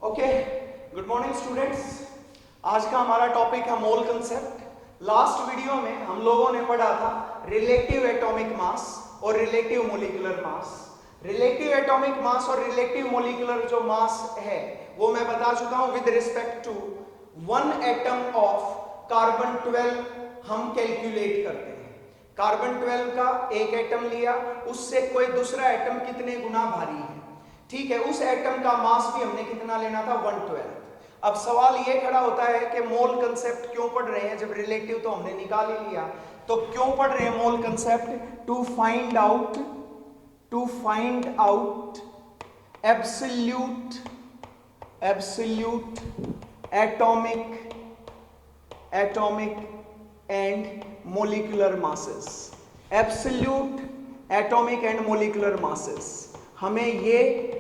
Okay, good morning students. आज का हमारा टॉपिक है मोल कंसेप्ट। लास्ट वीडियो में हम लोगों ने पढ़ा था रिलेटिव एटॉमिक मास और relative molecular mass. Relative atomic mass और रिलेटिव मोलिकुलर जो मास है वो मैं बता चुका हूं with respect to one atom of carbon 12 हम कैलकुलेट करते हैं। कार्बन 12 का एक एटम लिया, उससे कोई दूसरा एटम कितने गुना भारी है, ठीक है, उस एटम का मास भी हमने कितना लेना था 1/12। अब सवाल ये खड़ा होता है कि मोल कंसेप्ट क्यों पढ़ रहे हैं, जब रिलेटिव तो हमने निकाल ही लिया, तो क्यों पढ़ रहे हैं mole concept? To find out absolute atomic and molecular masses. Absolute atomic and molecular masses हमें ये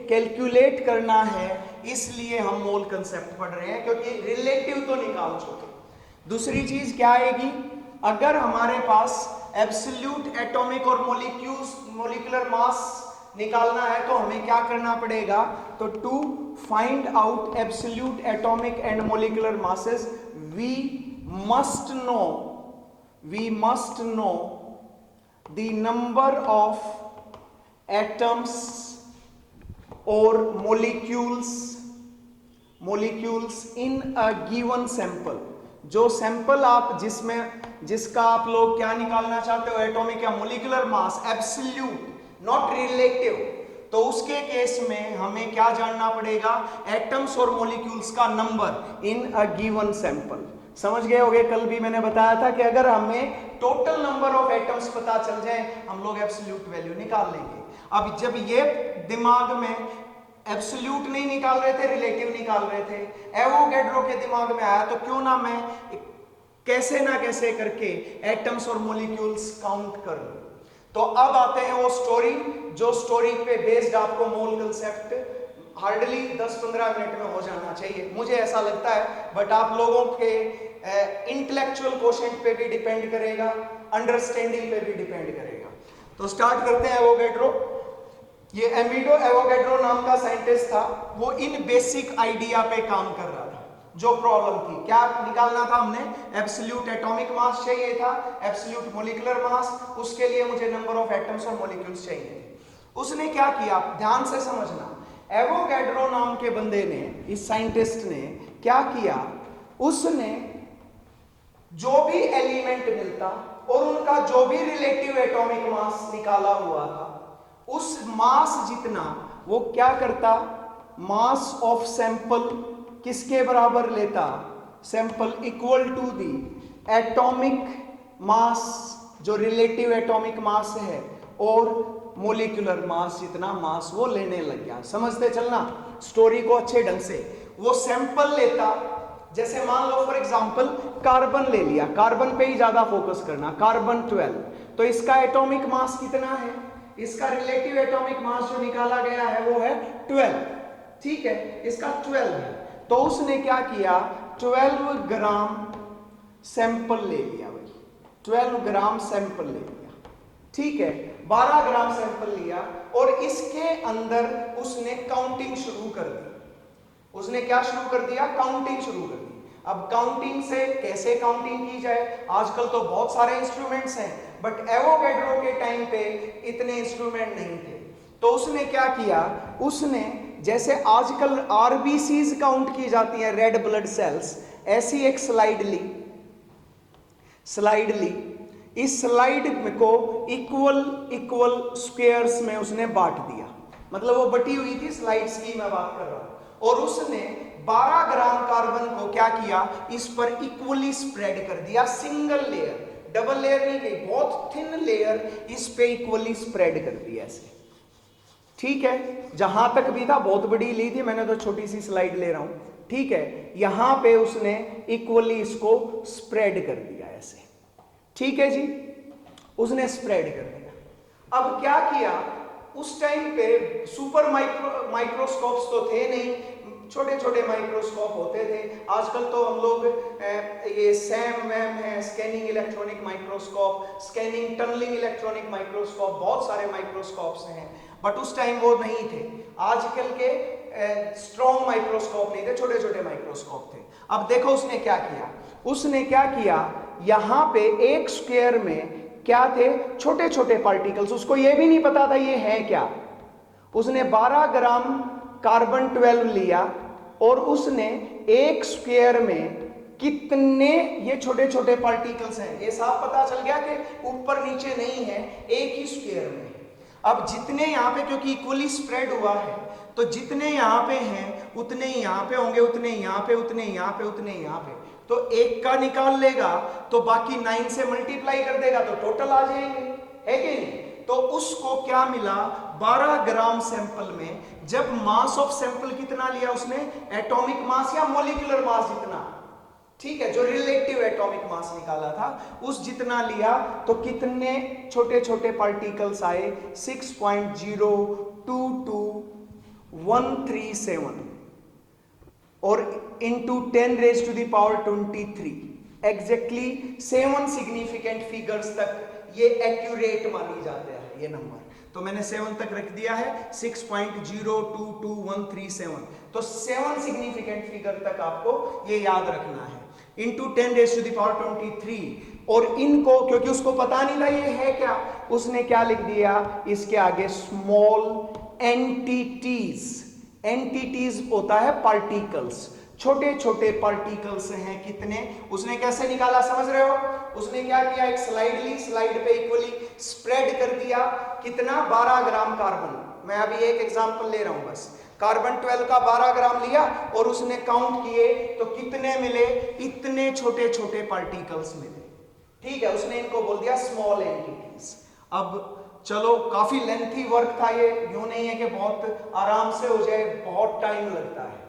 कैलकुलेट करना है, इसलिए हम मोल कंसेप्ट पढ़ रहे हैं, क्योंकि रिलेटिव तो निकाल चुके। दूसरी चीज क्या आएगी, अगर हमारे पास एब्सोल्यूट एटॉमिक और मोलिकुलर मास निकालना है तो हमें क्या करना पड़ेगा? तो to find out absolute atomic and molecular masses we must know the number of atoms or molecules in a given sample। जो सैंपल आप जिसका आप लोग क्या निकालना चाहते हो, एटॉमिक या molecular mass, absolute not relative, तो उसके केस में हमें क्या जानना पड़ेगा? एटम्स और मोलिक्यूल्स का number in a given sample. समझ गए होंगे, कल भी मैंने बताया था कि अगर हमें टोटल नंबर ऑफ एटम्स पता चल जाए हम लोग एब्सोल्यूट वैल्यू निकाल लेंगे। अब जब ये दिमाग में एब्सोल्यूट नहीं निकाल रहे थे, रिलेटिव निकाल रहे थे, एवोगैड्रो के दिमाग में आया तो क्यों ना मैं कैसे ना कैसे करके एटम्स और मॉलिक्यूल्स काउंट कर लूं। तो अब आते हैं वो स्टोरी, जो स्टोरी पे बेस्ड आपको मोल कंसेप्ट हार्डली 10-15 मिनट में हो जाना चाहिए, मुझे ऐसा लगता है, बट आप लोगों के इंटेलेक्चुअल क्वोशिएंट पे भी डिपेंड करेगा, अंडरस्टैंडिंग पे भी डिपेंड करेगा। तो स्टार्ट करते हैं। एवोगैड्रो, ये एमिडो एवोगैड्रो नाम का साइंटिस्ट था, वो इन बेसिक आइडिया पे काम कर रहा था। जो प्रॉब्लम थी, क्या निकालना था हमने? एब्सोल्यूट एटॉमिक मास चाहिए था, एब्सोल्यूट मोलिकुलर मास, उसके लिए मुझे नंबर ऑफ एटम्स और मोलिक्यूल्स चाहिए थे। उसने क्या किया, ध्यान से समझना, एवोगैड्रो नाम के बंदे ने, इस साइंटिस्ट ने क्या किया, उसने जो भी एलिमेंट मिलता और उनका जो भी रिलेटिव एटॉमिक मास निकाला हुआ था, उस मास जितना वो क्या करता, मास ऑफ सैंपल किसके बराबर लेता? Sample equal to the atomic mass, जो रिलेटिव एटॉमिक मास है, और मोलिकुलर मास जितना मास वो लेने लग गया। समझते चलना स्टोरी को अच्छे ढंग से। वो सैंपल लेता, जैसे मान लो फॉर एग्जांपल कार्बन ले लिया, कार्बन पे ही ज्यादा फोकस करना, कार्बन 12, तो इसका एटॉमिक मास कितना है? इसका रिलेटिव एटॉमिक मास जो निकाला गया है वो है 12, ठीक है, इसका 12 है। तो उसने क्या किया, 12 ग्राम सैंपल ले लिया भाई, 12 ग्राम सैंपल ले लिया, ठीक है, 12 ग्राम सैंपल लिया और इसके अंदर उसने काउंटिंग शुरू कर दी। उसने क्या शुरू कर दिया? काउंटिंग शुरू कर दी। अब काउंटिंग से कैसे काउंटिंग की जाए? आजकल तो बहुत सारे इंस्ट्रूमेंट्स हैं, बट एवोगैड्रो के टाइम पे इतने इंस्ट्रूमेंट नहीं थे। तो उसने क्या किया, उसने जैसे आजकल आरबीसीज काउंट की जाती है, रेड ब्लड सेल्स, ऐसी एक स्लाइड ली, इस स्लाइड को इक्वल स्क्वायर्स में उसने बांट दिया, मतलब वो बटी हुई थी, स्लाइड्स की मैं बात कर रहा हूं, और उसने 12 ग्राम कार्बन को क्या किया, इस पर इक्वली स्प्रेड कर दिया, सिंगल लेयर, डबल लेयर नहीं गई, बहुत थिन लेयर इस पे इक्वली स्प्रेड कर दिया ऐसे, ठीक है। जहां तक भी था, बहुत बड़ी ली थी, मैंने तो छोटी सी स्लाइड ले रहा हूं, ठीक है, यहां पे उसने इक्वली इसको स्प्रेड कर दिया ऐसे, ठीक है जी, उसने स्प्रेड कर दिया। अब क्या किया, उस टाइम पे सुपर माइक्रोस्कोप्स तो थे नहीं, छोटे छोटे माइक्रोस्कोप होते थे। आजकल तो हम लोग ये सैम वैम है, scanning electronic microscope, scanning tunnelling electronic microscope, बहुत सारे माइक्रोस्कोप्स हैं, बट उस टाइम वो नहीं थे। आजकल के स्ट्रॉन्ग माइक्रोस्कोप नहीं थे, छोटे छोटे माइक्रोस्कोप थे। अब देखो उसने क्या किया, उसने क्या किया, यहां पे एक स्क्वायर में क्या थे, छोटे छोटे पार्टिकल्स, उसको ये भी नहीं पता था ये है क्या। उसने 12 ग्राम कार्बन 12 लिया और उसने एक स्क्वायर में कितने ये छोटे छोटे पार्टिकल्स हैं, ये साफ पता चल गया कि ऊपर नीचे नहीं है, एक ही स्क्वायर में। अब जितने यहाँ पे, क्योंकि इक्वली स्प्रेड हुआ है, तो जितने यहाँ पे हैं उतने ही यहाँ पे होंगे, उतने यहाँ पे, उतने यहाँ पे, उतने यहाँ पे। तो एक का निकाल लेगा तो बाकी 9 से मल्टीप्लाई कर देगा तो टोटल आ जाएंगे, है कि नहीं। तो उसको क्या मिला, 12 ग्राम सैंपल में, जब मास ऑफ सैंपल कितना लिया उसने, एटॉमिक मास या मोलिकुलर मास जितना, ठीक है, जो रिलेटिव एटॉमिक मास निकाला था उस जितना लिया, तो कितने छोटे छोटे पार्टिकल्स आए, 6.022137 और into 10 raise to the power 23, exactly 7 significant figures तक ये एक्यूरेट मानी जाते हैं ये नंबर। तो मैंने 7 तक रख दिया है, 6.022137। तो 7 सिग्निफिकेंट फिगर तक आपको ये याद रखना है, into 10 raise to the power 23। और इनको, क्योंकि उसको पता नहीं था ये है क्या, उसने क्या लिख दिया इसके आगे, स्मॉल एंटिटीज। एंटिटीज होता है पार्टिकल्स, छोटे छोटे पार्टिकल्स हैं कितने, उसने कैसे निकाला समझ रहे हो। उसने क्या किया, एक स्लाइड ली, स्लाइड पे इक्वली स्प्रेड कर दिया, कितना, 12 ग्राम कार्बन। मैं अभी एक एग्जांपल ले रहा हूं बस, कार्बन 12 का 12 ग्राम लिया और उसने काउंट किए तो कितने मिले, इतने छोटे छोटे पार्टिकल्स मिले, ठीक है। उसने इनको बोल दिया स्मॉल एंटिटीज। अब चलो, काफी लेंथी वर्क था ये, यूं नहीं है कि बहुत आराम से हो जाए, बहुत टाइम लगता है।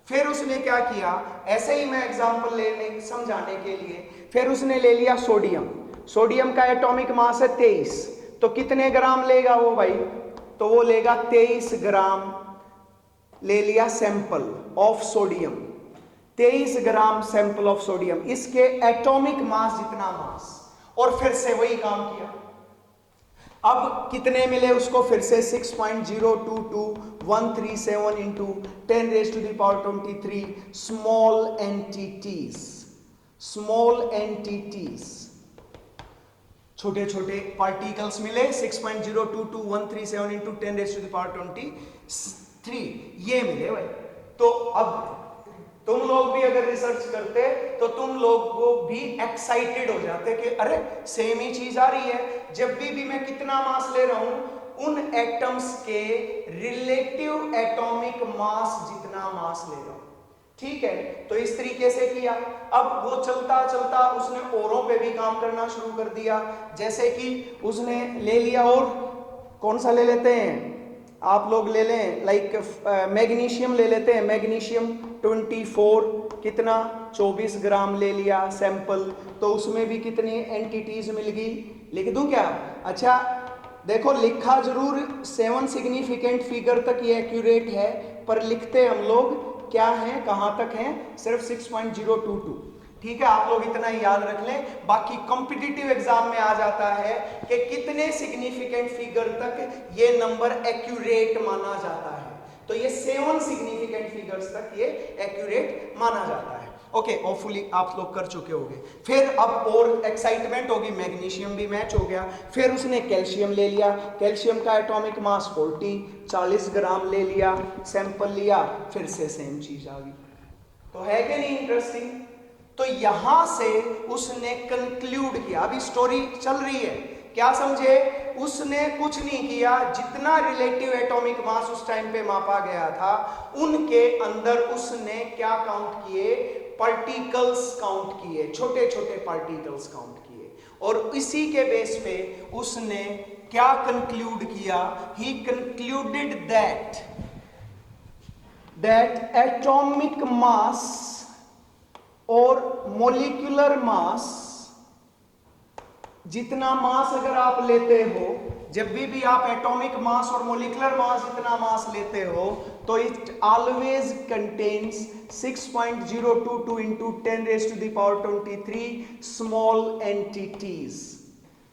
फिर उसने क्या किया, ऐसे ही मैं एग्जांपल लेने समझाने के लिए, फिर उसने ले लिया सोडियम। सोडियम का एटॉमिक मास है 23, तो कितने ग्राम लेगा वो भाई, तो वो लेगा 23 ग्राम ले लिया sample of sodium, 23 gram sample of sodium, इसके एटॉमिक मास जितना मास, और फिर से वही काम किया। अब कितने मिले उसको, फिर से 6.022137 into 10 raise to the power 23 small entities. Small entities, छोटे छोटे पार्टिकल्स मिले, 6.022137 into 10 raise to the power 23 ये मिले भाई। तो अब तुम लोग भी अगर रिसर्च करते तो तुम लोग को भी एक्साइटेड हो जाते कि अरे सेम ही चीज आ रही है। जब भी मैं कितना मास ले रहा हूं, उन एटम्स के रिलेटिव एटॉमिक मास जितना मास ले रहा हूं, ठीक है। तो इस तरीके से किया। अब वो चलता चलता उसने औरों पे भी काम करना शुरू कर दिया, जैसे कि उसने ले लिया, और कौन सा ले लेते हैं आप लोग, ले लें लाइक मैग्नीशियम ले लेते हैं, मैग्नीशियम 24 कितना 24 ग्राम ले लिया सैंपल, तो उसमें भी कितनी एंटिटीज मिल गई, लिख दूं क्या। अच्छा देखो, लिखा जरूर 7 सिग्निफिकेंट फिगर तक ये एक्यूरेट है, पर लिखते हम लोग क्या है, कहां तक है, सिर्फ 6.022, ठीक है। आप लोग इतना ही याद रख लें, बाकी कॉम्पिटिटिव एग्जाम में आ जाता है कि कितने सिग्निफिकेंट फिगर तक ये नंबर एक्यूरेट माना जाता है। तो ये 7 सिग्निफिकेंट फिगर्स तक ये एक्यूरेट माना जाता है। ओके, होपफुली आप लोग कर चुके होंगे। फिर अब और एक्साइटमेंट होगी, मैग्नीशियम भी मैच हो गया। फिर उसने कैल्शियम ले लिया, कैल्शियम का एटॉमिक मास 40 ग्राम ले लिया, सैंपल लिया, फिर से सेम चीज आ गई। तो है कि नहीं इंटरेस्टिंग। तो यहां से उसने कंक्लूड किया, अभी स्टोरी चल रही है, क्या समझे, उसने कुछ नहीं किया, जितना रिलेटिव एटॉमिक मास उस टाइम पे मापा गया था उनके अंदर उसने क्या काउंट किए, पार्टिकल्स काउंट किए, छोटे छोटे पार्टिकल्स काउंट किए, और इसी के बेस पे उसने क्या कंक्लूड किया, ही कंक्लूडेड दैट एटॉमिक मास और मोलिकुलर मास, जितना मास अगर आप लेते हो, जब भी आप एटॉमिक मास और मोलिकुलर मास जितना मास लेते हो, तो it always contains 6.022 into 10 raise to the power 23 small entities.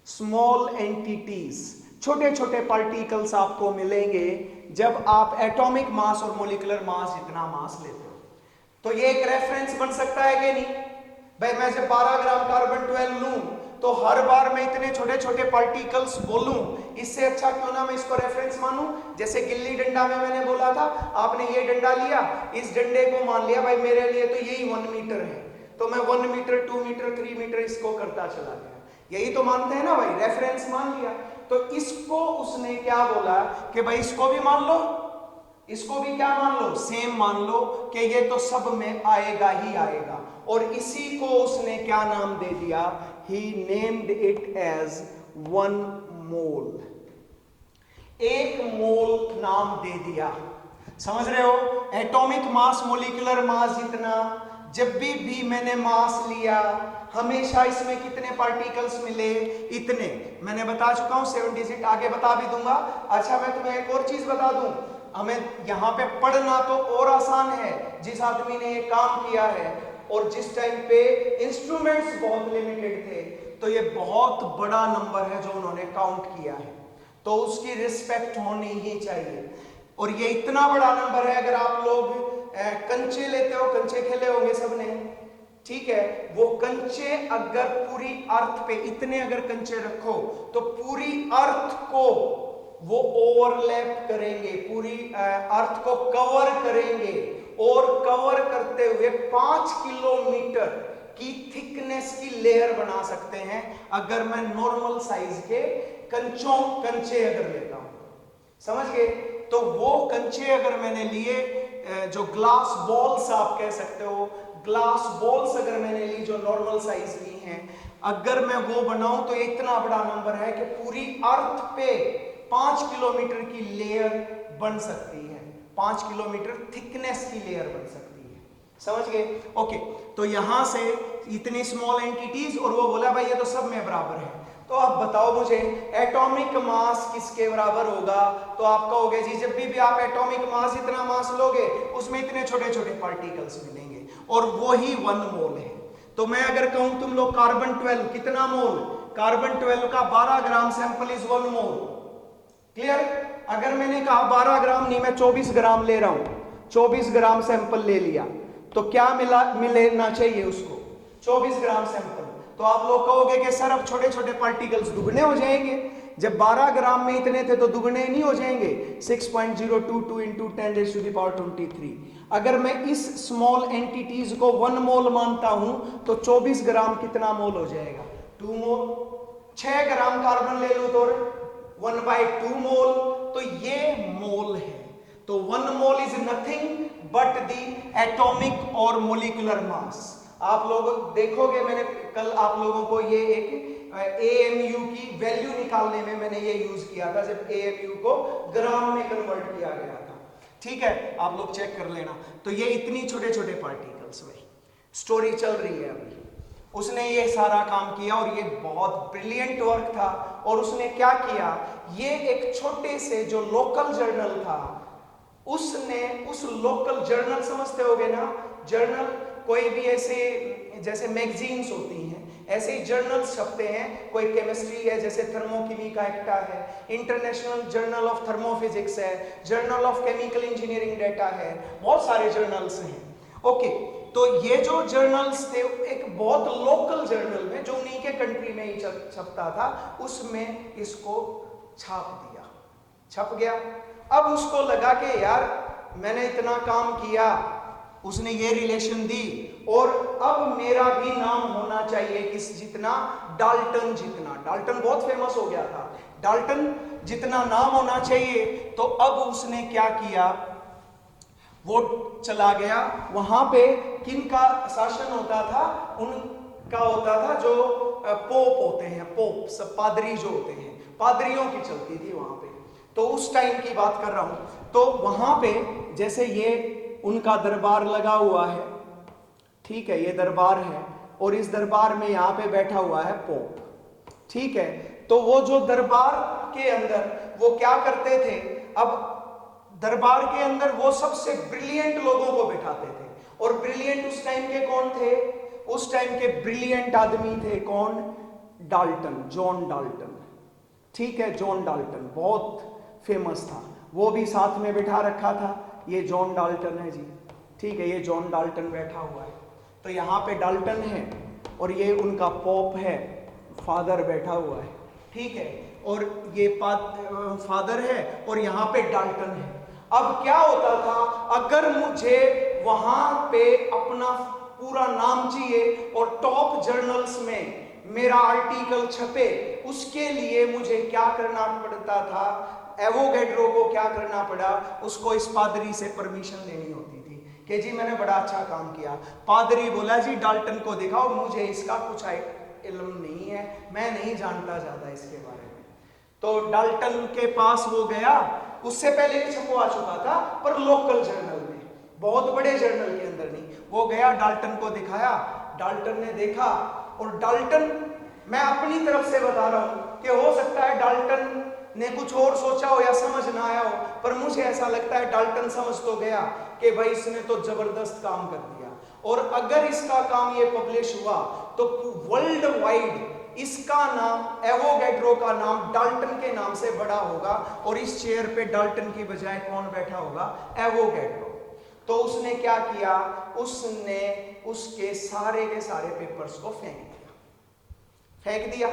Small entities छोटे छोटे पार्टिकल्स आपको मिलेंगे जब आप एटॉमिक मास और मोलिकुलर मास जितना मास लेते हो। तो ये एक रेफरेंस बन सकता है कि नहीं भाई? मैं जब 12 ग्राम कार्बन 12 लूं तो हर बार मैं इतने छोटे छोटे पार्टिकल्स बोलूं, इससे अच्छा क्यों ना मैं इसको रेफरेंस मानूं। जैसे गिल्ली डंडा में मैंने बोला था, आपने ये डंडा लिया, इस डंडे को मान लिया भाई मेरे लिए तो यही 1 मीटर है, तो मैं 1 मीटर 2 मीटर 3 मीटर इसको करता चला गया। यही तो मानते हैं ना भाई, रेफरेंस मान लिया। तो इसको उसने क्या बोला कि भाई इसको भी मान लो, इसको भी क्या मान लो, सेम मान लो कि ये तो सब में आएगा ही आएगा। और इसी को उसने क्या नाम दे दिया, ही नेम्ड इट एज 1 मोल, 1 मोल नाम दे दिया। समझ रहे हो? एटॉमिक मास मोलिकुलर मास जितना, जब भी मैंने मास लिया हमेशा इसमें कितने पार्टिकल्स मिले, इतने। मैंने बता चुका हूं, 7 डिजिट आगे बता भी दूंगा। अच्छा मैं तुम्हें एक और चीज बता दूं, हमें यहां पे पढ़ना तो और आसान है जिस आदमी ने ये काम किया है, और जिस टाइम पे इंस्ट्रूमेंट्स बहुत लिमिटेड थे, तो ये बहुत बड़ा नंबर है जो उन्होंने काउंट किया है, तो उसकी रिस्पेक्ट होनी ही चाहिए। और ये इतना बड़ा नंबर है, अगर आप लोग कंचे लेते हो, कंचे खेले होंगे सबने, ठीक है, वो कंचे अगर पूरी अर्थ पे इतने अगर कंचे रखो तो पूरी अर्थ को वो ओवरलैप करेंगे, पूरी अर्थ को कवर करेंगे, और कवर करते हुए 5 किलोमीटर की थिकनेस की लेयर बना सकते हैं अगर मैं नॉर्मल साइज के कंचे अगर लेता हूं। समझ गए? तो वो कंचे अगर मैंने लिए, जो ग्लास बॉल्स आप कह सकते हो, ग्लास बॉल्स अगर मैंने ली जो नॉर्मल साइज की हैं, अगर मैं वो बनाऊं तो इतना बड़ा नंबर है कि पूरी अर्थ पे 5 किलोमीटर की लेयर बन सकती है, 5 किलोमीटर थिकनेस की लेयर बन सकती है। समझ गए? ओके, तो यहां से इतनी स्मॉल एंटिटीज, और वो बोला भाई ये तो सब में बराबर है। तो आप बताओ मुझे एटॉमिक मास किसके बराबर होगा? तो आप कहोगे जी जब भी आप एटॉमिक मास इतना मास लोगे उसमें इतने छोटे छोटे पार्टिकल्स मिलेंगे, और वो ही 1 मोल है। तो मैं अगर कहूं तुम लोग कार्बन 12 कितना मोल, कार्बन 12 का 12 gram sample is 1 mole. Clear? अगर मैंने कहा 12 ग्राम नहीं, मैं 24 ग्राम ले रहा हूं, 24 ग्राम सैंपल ले लिया, तो क्या मिलना चाहिए उसको? 24 ग्राम सैंपल। तो आप लोग कहोगे कि सर अब छोटे छोटे पार्टिकल्स दुगने हो जाएंगे, जब 12 ग्राम में इतने थे तो दुगने नहीं हो जाएंगे? 6.022 इंटू 10⁻23। अगर मैं इस स्मॉल एंटिटीज को 1 मोल मानता हूं तो 24 ग्राम कितना मोल हो जाएगा? 2 मोल। 6 ग्राम कार्बन ले लूं तो 1/2 मोल, तो ये मोल है। तो 1 mole is nothing but the atomic और मोलिकुलर मास। आप लोग देखोगे, मैंने कल आप लोगों को ये एक AMU की वैल्यू निकालने में मैंने ये यूज किया था, जब AMU को ग्राम में कन्वर्ट किया गया था। ठीक है, आप लोग चेक कर लेना। तो ये इतनी छोटे छोटे पार्टिकल्स, भाई स्टोरी चल रही है अभी। उसने ये सारा काम किया और ये बहुत ब्रिलियंट वर्क था। और उसने क्या किया, ये एक छोटे से जो लोकल जर्नल था, उसने उस लोकल जर्नल, समझते होगे ना जर्नल, कोई भी ऐसे जैसे मैगजीन्स होती हैं ऐसे ही जर्नल्स छपते हैं, कोई केमिस्ट्री है जैसे थर्मोकेमी का एक्टा है, इंटरनेशनल जर्नल ऑफ थर्मोफिजिक्स है, journal of chemical engineering data है, बहुत सारे जर्नल्स हैं। ओके, तो ये जो जर्नल्स थे एक बहुत लोकल जर्नल में जो उन्हीं के कंट्री में ही छपता था, उसमें इसको छाप दिया, छप गया। अब उसको लगा कि यार मैंने इतना काम किया, उसने ये रिलेशन दी, और अब मेरा भी नाम होना चाहिए किस जितना, डाल्टन जितना। डाल्टन बहुत फेमस हो गया था, डाल्टन जितना नाम होना चाहिए। तो अब उसने क्या किया, वो चला गया वहां पे, किनका शासन होता था, उनका होता था जो पोप होते हैं, पोप सब पादरी जो होते हैं, पादरियों की चलती थी वहां पे। तो उस टाइम की बात कर रहा हूं। तो वहां पे जैसे ये उनका दरबार लगा हुआ है, ठीक है, ये दरबार है, और इस दरबार में यहां पे बैठा हुआ है पोप, ठीक है। तो वो जो दरबार के अंदर वो क्या करते थे, अब दरबार के अंदर वो सबसे ब्रिलियंट लोगों को बिठाते थे। और ब्रिलियंट उस टाइम के कौन थे, उस टाइम के ब्रिलियंट आदमी थे कौन, डाल्टन, जॉन डाल्टन, ठीक है, जॉन डाल्टन बहुत फेमस था, वो भी साथ में बिठा रखा था। ये जॉन डाल्टन है जी, ठीक है, ये जॉन डाल्टन बैठा हुआ है। तो यहाँ पे डाल्टन है और ये उनका पॉप है, फादर बैठा हुआ है, ठीक है, और ये फादर है और यहाँ पे डाल्टन है। अब क्या होता था, अगर मुझे वहां पे अपना पूरा नाम चाहिए और टॉप जर्नल्स में मेरा आर्टिकल छपे, उसके लिए मुझे क्या करना पड़ता था, एवोगैड्रो को क्या करना पड़ा, उसको इस पादरी से परमिशन लेनी होती थी कि जी मैंने बड़ा अच्छा काम किया। पादरी बोला जी डाल्टन को दिखाओ, मुझे इसका कुछ इल्म नहीं है, मैं नहीं जानता ज्यादा इसके बारे में। तो डाल्टन के पास वो गया, उससे पहले भी छपवा चुका था पर लोकल जर्नल में, बहुत बड़े जर्नल के अंदर नहीं। वो गया, डाल्टन को दिखाया, डाल्टन ने देखा, और डाल्टन, मैं अपनी तरफ से बता रहा हूं कि हो सकता है डाल्टन ने कुछ और सोचा हो या समझ ना आया हो, पर मुझे ऐसा लगता है डाल्टन समझ तो गया कि भाई इसने तो जबरदस्त काम कर दिया, और अगर इसका काम ये पब्लिश हुआ तो वर्ल्ड वाइड इसका नाम, एवोगैड्रो का नाम डाल्टन के नाम से बड़ा होगा, और इस चेयर पे डाल्टन की बजाय कौन बैठा होगा, एवोगैड्रो। तो उसने क्या किया, उसने उसके सारे के सारे पेपर्स को फेंक दिया।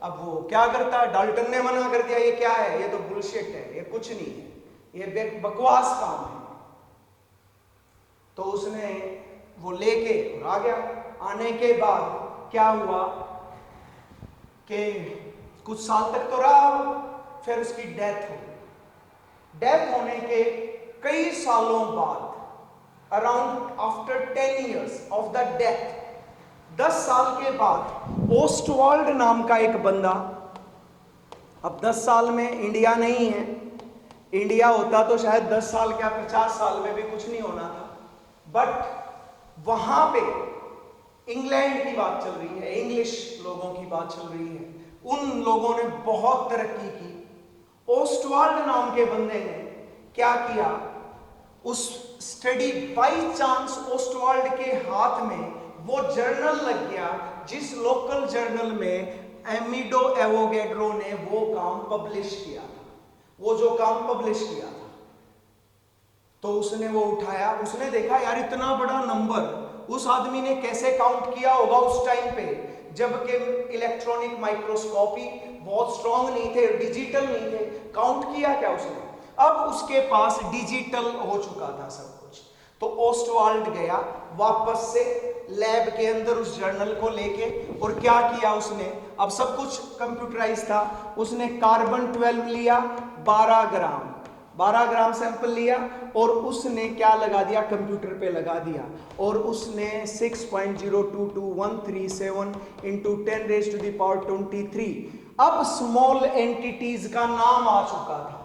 अब वो क्या करता है, डाल्टन ने मना कर दिया, ये क्या है, ये तो बुलशिट है, ये कुछ नहीं है, ये बकवास काम है। तो उसने वो लेके और आ गया। आने के बाद क्या हुआ कि कुछ साल तक तो रहा, फिर उसकी डेथ हो गई। डेथ होने के कई सालों बाद, around after 10 years of the death, 10 साल के बाद ओस्टवाल्ड नाम का एक बंदा, अब 10 साल में इंडिया नहीं है, इंडिया होता तो शायद 10 साल क्या 50 साल में भी कुछ नहीं होना था, बट वहां पे इंग्लैंड की बात चल रही है, इंग्लिश लोगों की बात चल रही है, उन लोगों ने बहुत तरक्की की। ओस्टवाल्ड नाम के बंदे ने क्या किया, उस स्टडी बाई चांस ओस्टवाल्ड के हाथ में वो जर्नल लग गया जिस लोकल जर्नल में एमिडो एवोगैड्रो ने वो काम पब्लिश किया था, वो जो काम पब्लिश किया था। तो उसने वो उठाया, उसने देखा यार इतना बड़ा नंबर उस आदमी ने कैसे काउंट किया होगा उस टाइम पे, जबकि इलेक्ट्रॉनिक माइक्रोस्कोपी बहुत स्ट्रॉन्ग नहीं थे, डिजिटल नहीं थे, काउंट किया क्या उसने। अब उसके पास डिजिटल हो चुका था सब कुछ। तो ओस्टवाल्ड गया वापस से लैब के अंदर उस जर्नल को लेके, और क्या किया उसने, अब सब कुछ कंप्यूटराइज था, उसने कार्बन 12 लिया, 12 ग्राम सैंपल लिया, और उसने क्या लगा दिया, कंप्यूटर पे लगा दिया, और उसने 6.022137 into 10⁻23 अब स्मॉल एंटिटीज का नाम आ चुका था।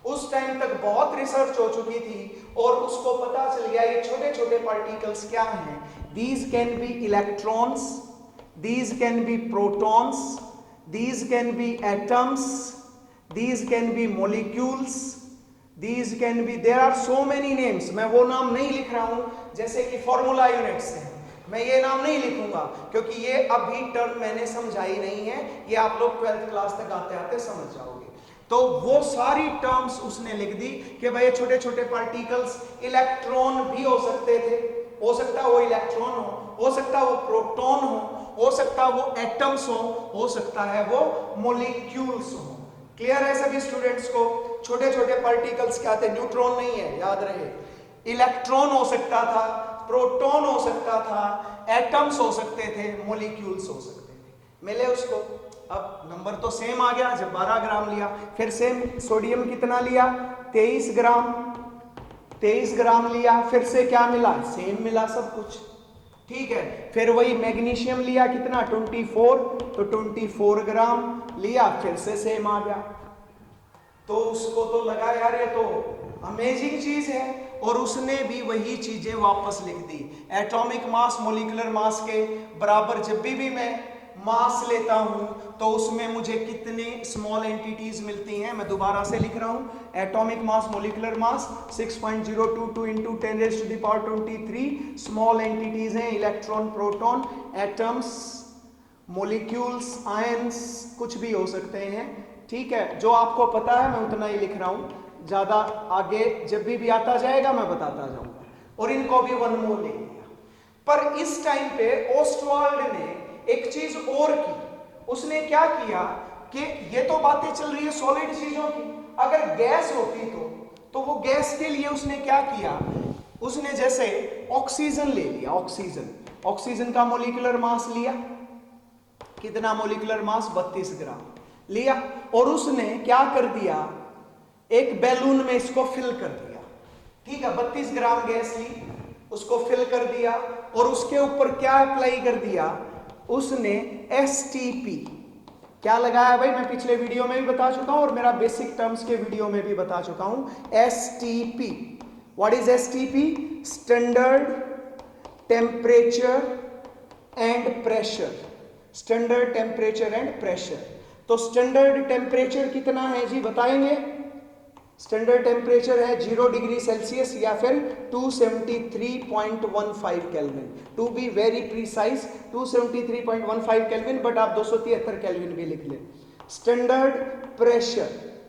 उस टाइम तक बहुत रिसर्च हो चुकी थी और उसको पता चल गया ये छोटे छोटे पार्टिकल्स क्या हैं। These can be electrons, these can be protons, these can be atoms, these can be molecules, these can be, there are so many names. मैं वो नाम नहीं लिख रहा हूं जैसे कि फॉर्मूला यूनिट्स हैं, मैं ये नाम नहीं लिखूंगा क्योंकि ये अभी टर्म मैंने समझाई नहीं है, ये आप लोग 12th क्लास तक आते आते समझ जाओगे। तो वो सारी टर्म्स उसने लिख दी कि भाई छोटे छोटे पार्टिकल्स, इलेक्ट्रॉन भी हो सकते थे, हो सकता है वो इलेक्ट्रॉन हो सकता है वो प्रोटॉन हो सकता है वो एटम्स हो सकता है वो मॉलिक्यूल्स हो। क्लियर है सभी स्टूडेंट्स को? छोटे छोटे पार्टिकल्स क्या थे, न्यूट्रॉन नहीं है, याद रहे, इलेक्ट्रॉन हो सकता था, प्रोटॉन हो सकता था, एटम्स हो सकते थे, मॉलिक्यूल्स हो सकते थे। मिले उसको। अब नंबर तो सेम आ गया, जब 12 ग्राम लिया, फिर सेम सोडियम कितना लिया, 23 ग्राम लिया, फिर से क्या मिला, सेम मिला सब कुछ, ठीक है। फिर वही मैग्नीशियम लिया कितना, 24, तो 24 ग्राम लिया, फिर से सेम आ गया। तो उसको तो लगा यार ये तो अमेजिंग चीज है, और उसने भी वही चीजें वापस लिख दी। एटॉमिक मास मॉलिक्यूलर मास के बराबर जब भी मैं मास लेता हूं तो उसमें मुझे कितने स्मॉल एंटिटीज मिलती हैं, मैं दोबारा से लिख रहा हूं। Atomic mass molecular mass 6.022 into 10⁻23 small entities हैं, electron, proton, atoms, molecules, ions, कुछ भी हो सकते हैं, ठीक है, जो आपको पता है मैं उतना ही लिख रहा हूं, ज्यादा आगे जब भी आता जाएगा मैं बताता जाऊंगा। और इनको भी 1 मोल ले लिया। पर इस टाइम पे ओस्टवाल्ड ने एक चीज और की। उसने क्या किया कि ये तो बातें चल रही है सॉलिड चीजों की, अगर गैस होती तो वो गैस के लिए उसने क्या किया, उसने जैसे ऑक्सीजन ले लिया। ऑक्सीजन का मोलिकुलर मास लिया, कितना मोलिकुलर मास, 32 ग्राम लिया। और उसने क्या कर दिया, एक बैलून में इसको फिल कर दिया। ठीक है, 32 ग्राम गैस ली, उसको फिल कर दिया और उसके ऊपर क्या अप्लाई कर दिया, उसने एसटीपी क्या लगाया भाई, मैं पिछले वीडियो में भी बता चुका हूं और मेरा बेसिक टर्म्स के वीडियो में भी बता चुका हूं। STP, what is STP? Standard temperature and pressure. Standard temperature and pressure. तो स्टैंडर्ड टेम्परेचर कितना है जी, बताएंगे? स्टैंडर्ड टेम्परेचर है 0 डिग्री सेल्सियस या फिर 273.15 kelvin, to be very precise 273.15 kelvin, but आप 273 केल्विन भी लिख लें।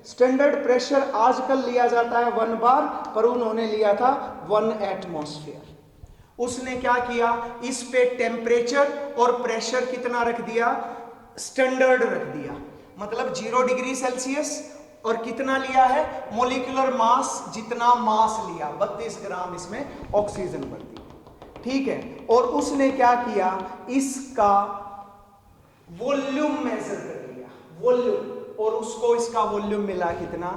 स्टैंडर्ड प्रेशर आजकल लिया जाता है 1 बार, पर उन्होंने लिया था 1 एटमॉस्फेयर। उसने क्या किया, इस पे टेम्परेचर और प्रेशर कितना रख दिया, स्टैंडर्ड रख दिया, मतलब 0 डिग्री सेल्सियस और कितना लिया है, मोलिकुलर मास, जितना मास लिया 32 ग्राम इसमें ऑक्सीजन भर दी। ठीक है, और उसने क्या किया, इसका वॉल्यूम मेजर कर लिया, वॉल्यूम, और उसको इसका वॉल्यूम मिला कितना,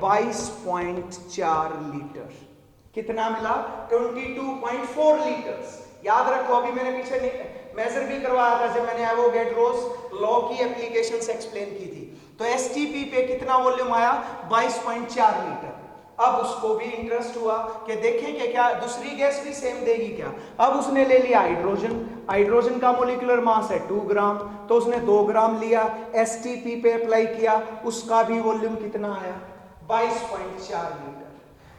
22.4 लीटर। कितना मिला, 22.4 लीटर्स। याद रखो, अभी मैंने पीछे मेजर भी करवाया था जब मैंने एवोगैड्रोस लॉ की एप्लीकेशंस एक्सप्लेन की थी। तो एसटीपी पे कितना वॉल्यूम आया, 22.4 लीटर। अब उसको भी इंटरेस्ट हुआ कि देखें कि क्या दूसरी गैस भी सेम देगी क्या। अब उसने ले लिया हाइड्रोजन का मोलिकुलर मास है 2 ग्राम, तो उसने 2 ग्राम लिया, एसटीपी पे अप्लाई किया, उसका भी वॉल्यूम कितना आया, 22.4 लीटर।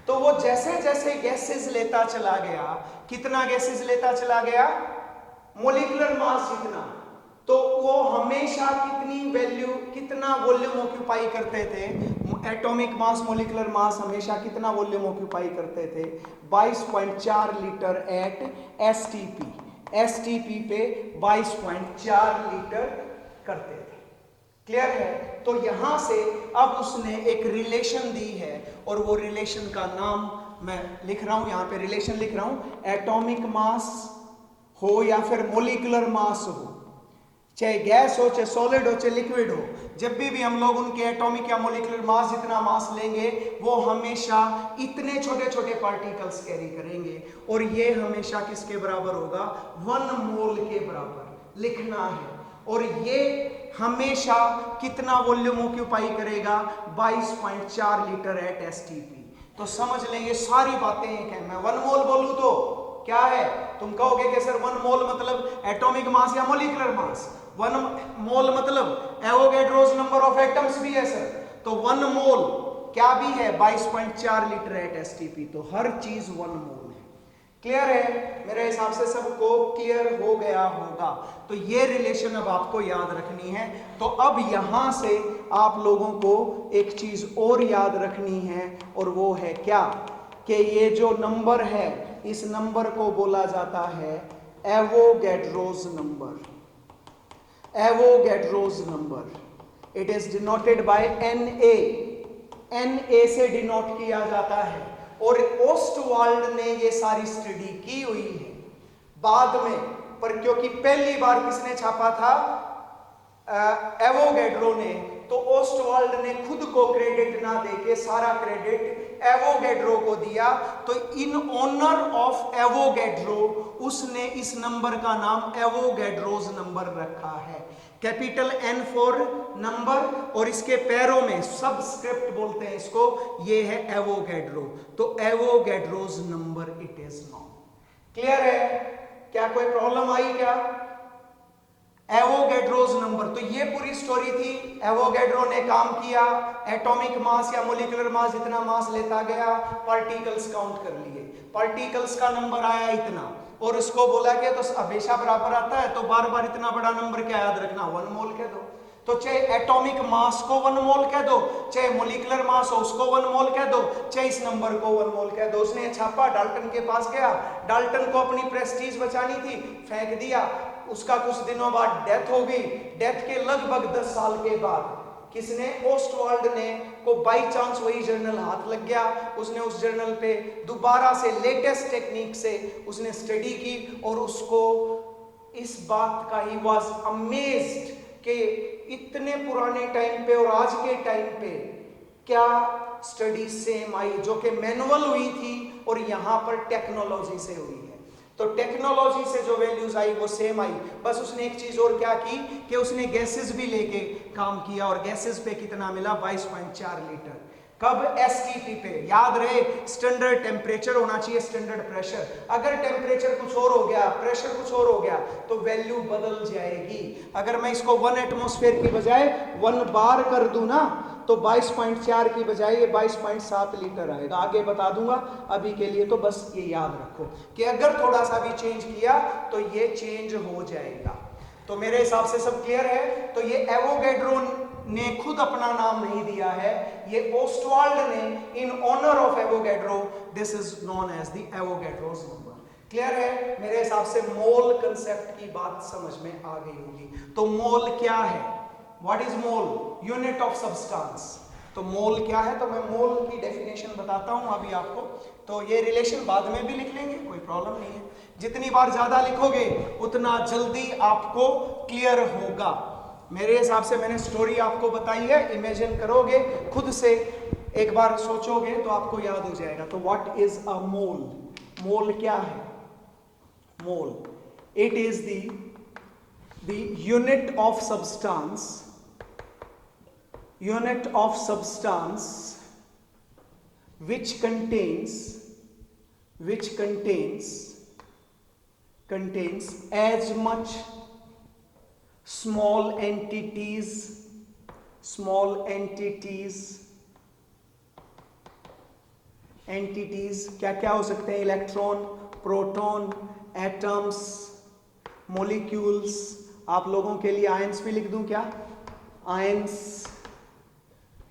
तो वो जैसे जैसे गैसेस लेता चला गया, कितना गैसेस लेता चला गया, मोलिकुलर मास जितना, तो वो हमेशा कितनी वैल्यू, कितना वॉल्यूम ऑक्यूपाई करते थे, एटॉमिक मास, मोलिकुलर मास हमेशा कितना वॉल्यूम ऑक्यूपाई करते थे, 22.4 लीटर एट एसटीपी पे 22.4 लीटर करते थे। क्लियर है? तो यहां से अब उसने एक रिलेशन दी है और वो रिलेशन का नाम मैं लिख रहा हूं, यहां पे रिलेशन लिख रहा हूं, एटॉमिक मास हो या फिर मोलिकुलर मास हो, चाहे गैस हो, चाहे सॉलिड हो, चाहे लिक्विड हो, जब भी हम लोग उनके एटॉमिक या मोलिकुलर मास जितना मास लेंगे, वो हमेशा इतने छोटे छोटे पार्टिकल्स कैरी करेंगे और ये हमेशा किसके बराबर होगा, 1 मोल के बराबर लिखना है। और ये हमेशा कितना वॉल्यूम ऑक्यूपाई करेगा, 22.4 लीटर एट एसटीपी। तो समझ लेंगे सारी बातें एक है। मैं 1 मोल बोलूं तो क्या है, तुम कहोगे कि सर 1 मोल मतलब एटॉमिक मास या मोलिकुलर मास, 1 मोल मतलब एवोगैड्रोस नंबर ऑफ एटम्स भी है सर, तो 1 मोल क्या भी है, 22.4 लीटर एट एसटीपी। तो हर चीज 1 मोल है। क्लियर है? मेरे हिसाब से सबको क्लियर हो गया होगा। तो ये रिलेशन अब आपको याद रखनी है। तो अब यहां से आप लोगों को एक चीज और याद रखनी है, और वो है क्या, कि ये जो नंबर है, इस नंबर को बोला जाता है Avogadro's number. Avogadro's number, it is denoted by Na से डिनोट किया जाता है। और ओस्टवाल्ड ने ये सारी स्टडी की हुई है बाद में, पर क्योंकि पहली बार किसने छापा था, एवोगैड्रो ने, तो ओस्टवाल्ड ने खुद को क्रेडिट ना देके सारा क्रेडिट एवोगैड्रो को दिया। तो इन ऑनर ऑफ एवोगैड्रो उसने इस नंबर का नाम एवोगैड्रोस नंबर रखा है। कैपिटल N फॉर नंबर और इसके पैरों में सबस्क्रिप्ट बोलते हैं इसको, ये है एवोगैड्रो। तो Avogadro's number it is non. Clear है? क्या कोई प्रॉब्लम आई क्या? एवोगैड्रोस नंबर, तो ये पूरी स्टोरी थी। एवोगैड्रो ने काम किया, एटॉमिक मास या मोलिकुलर मास जितना मास लेता गया, पार्टिकल्स काउंट कर लिए, पार्टिकल्स का नंबर आया इतना, और उसको बोला कि तो हमेशा बराबर आता है, तो बार बार इतना बड़ा नंबर क्या याद रखना, 1 मोल कह दो। तो चाहे एटॉमिक मास को 1 मोल कह दो, चाहे मोलिकुलर मास हो उसको 1 मोल कह दो, चाहे इस नंबर को 1 मोल कह दो। उसने छापा, डाल्टन के पास गया, डाल्टन को अपनी प्रेस्टीज बचानी थी, फेंक दिया। उसका कुछ दिनों बाद डेथ हो गई। डेथ के लगभग 10 साल के बाद किसने, ओस्टवाल्ड ने को बाई चांस वही जर्नल हाथ लग गया। उसने उस जर्नल पे दोबारा से लेटेस्ट टेक्निक से उसने स्टडी की और उसको इस बात का ही वाज अमेज्ड कि इतने पुराने टाइम पे और आज के टाइम पे क्या स्टडी सेम आई, जो कि मैनुअल हुई थी और यहां पर टेक्नोलॉजी से हुई है। तो टेक्नोलॉजी से जो वैल्यूज आई वो सेम आई। बस उसने एक चीज और क्या की कि उसने गैसेस भी लेके काम किया और गैसेस पे कितना मिला, 22.4 लीटर। कब, एसटीपी पे। याद रहे स्टैंडर्ड टेम्परेचर होना चाहिए, स्टैंडर्ड प्रेशर। अगर टेम्परेचर कुछ और हो गया, प्रेशर कुछ और हो गया तो वैल्यू बदल जाएगी। अगर मैं इसको 1 एटमॉस्फेयर की बजाय 1 बार कर दूं ना तो 22.4 की बजाय ये 22.7 लीटर आएगा। आगे बता दूंगा, अभी के लिए तो बस ये याद रखो कि अगर थोड़ा सा भी चेंज किया तो ये चेंज हो जाएगा। तो मेरे हिसाब से सब क्लियर है। तो ये एवोगैड्रो ने खुद अपना नाम नहीं दिया है, ये ओस्टवाल्ड ने in honour of Avogadro, this is known as the Avogadro's number. Clear है? मेरे हिसाब से मोल कंसेप्ट की बात समझ में आ गई होगी। तो मोल क्या है, what is mole, unit of substance. तो मोल क्या है, तो मैं मोल की डेफिनेशन बताता हूं अभी आपको। तो ये रिलेशन बाद में भी लिख लेंगे, कोई प्रॉब्लम नहीं है। जितनी बार ज्यादा लिखोगे उतना जल्दी आपको क्लियर होगा। मेरे हिसाब से मैंने स्टोरी आपको बताई है, इमेजिन करोगे खुद से, एक बार सोचोगे तो आपको याद हो जाएगा। तो what is a mole, mole क्या है, mole it is the unit of substance, unit of substance which contains as much small entities क्या क्या हो सकते हैं, इलेक्ट्रॉन, प्रोटॉन, एटम्स, मॉलिक्यूल्स। आप लोगों के लिए आयंस भी लिख दूं क्या, आयंस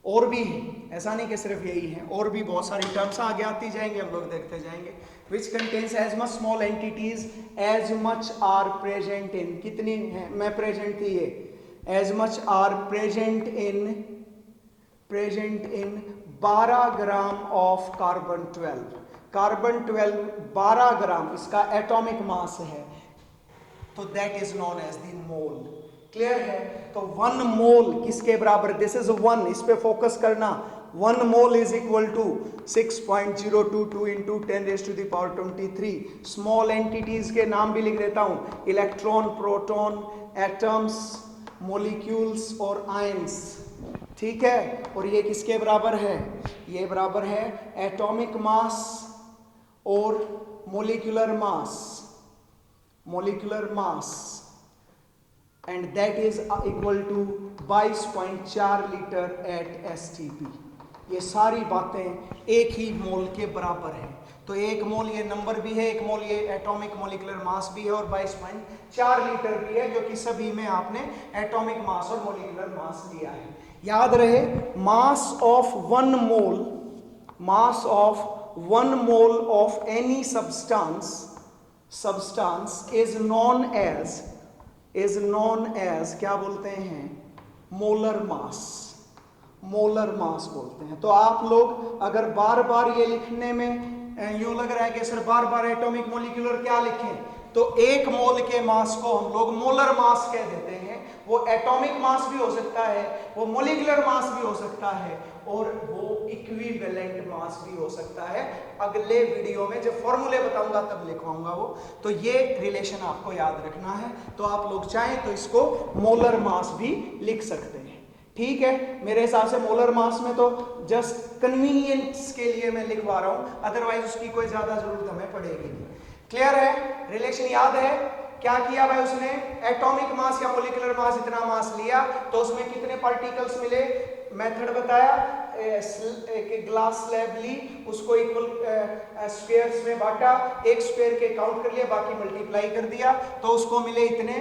और भी है, ऐसा नहीं कि सिर्फ यही है, और भी बहुत सारी टर्म्स आगे आती जाएंगे, हम लोग देखते जाएंगे। Which contains as much small entities as much are present in, कितनी है, मैं प्रेजेंट थी ये, as much are present in 12 gram of carbon 12 12 gram इसका एटॉमिक मास है, तो that is known as the mole. Clear है? तो 1 मोल किसके बराबर, दिस इज 1, इस पे फोकस करना। 1 mole is equal to 6.022 into 10⁻23। Small entities के नाम भी लिख देता हूं, इलेक्ट्रॉन, प्रोटॉन, एटम्स, मॉलिक्यूल्स और आयंस। ठीक है? और ये किसके बराबर है, ये बराबर है एटॉमिक मास और molecular mass, and that is equal to 22.4 litre eight STP। ये सारी बातें एक ही मोल के बराबर हैं। तो 1 मोल ये नंबर भी है, 1 मोल ये एटॉमिक मोलिकुलर मास भी है और 22.4 लीटर भी है, जो कि सभी में आपने एटॉमिक मास और मोलिकुलर मास लिया है। याद रहे, mass of 1 mole of any substance is known as क्या बोलते हैं, मोलर मास बोलते हैं। तो आप लोग अगर बार बार ये लिखने में यूं लग रहा है कि सर बार बार एटॉमिक मोलिकुलर क्या लिखें, तो 1 मोल के मास को हम लोग मोलर मास कह देते हैं। वो एटॉमिक मास भी हो सकता है, वो मोलिकुलर मास भी हो सकता है और वो इक्विवेलेंट मास भी हो सकता है। अगले वीडियो में जब फॉर्मूले बताऊंगा तब लिखवाऊंगा वो। तो ये रिलेशन आपको याद रखना है। तो आप लोग चाहें तो इसको मोलर मास भी लिख सकते हैं। ठीक है? मेरे हिसाब से मोलर मास में तो जस्ट कन्वीनियंस के लिए मैं लिखवा रहा हूं, अदरवाइज उसकी कोई ज्यादा जरूरत हमें पड़ेगी नहीं। क्लियर है? रिलेशन याद है? क्या किया भाई उसने, एटॉमिक मास या मोलिकुलर मास इतना मास लिया तो उसमें कितने पार्टिकल्स मिले, मेथड बताया, एक ग्लास स्लैब ली, उसको इक्वल स्क्वायर्स में बांटा, एक स्क्वायर के काउंट कर लिया, बाकी मल्टीप्लाई कर दिया, तो उसको मिले इतने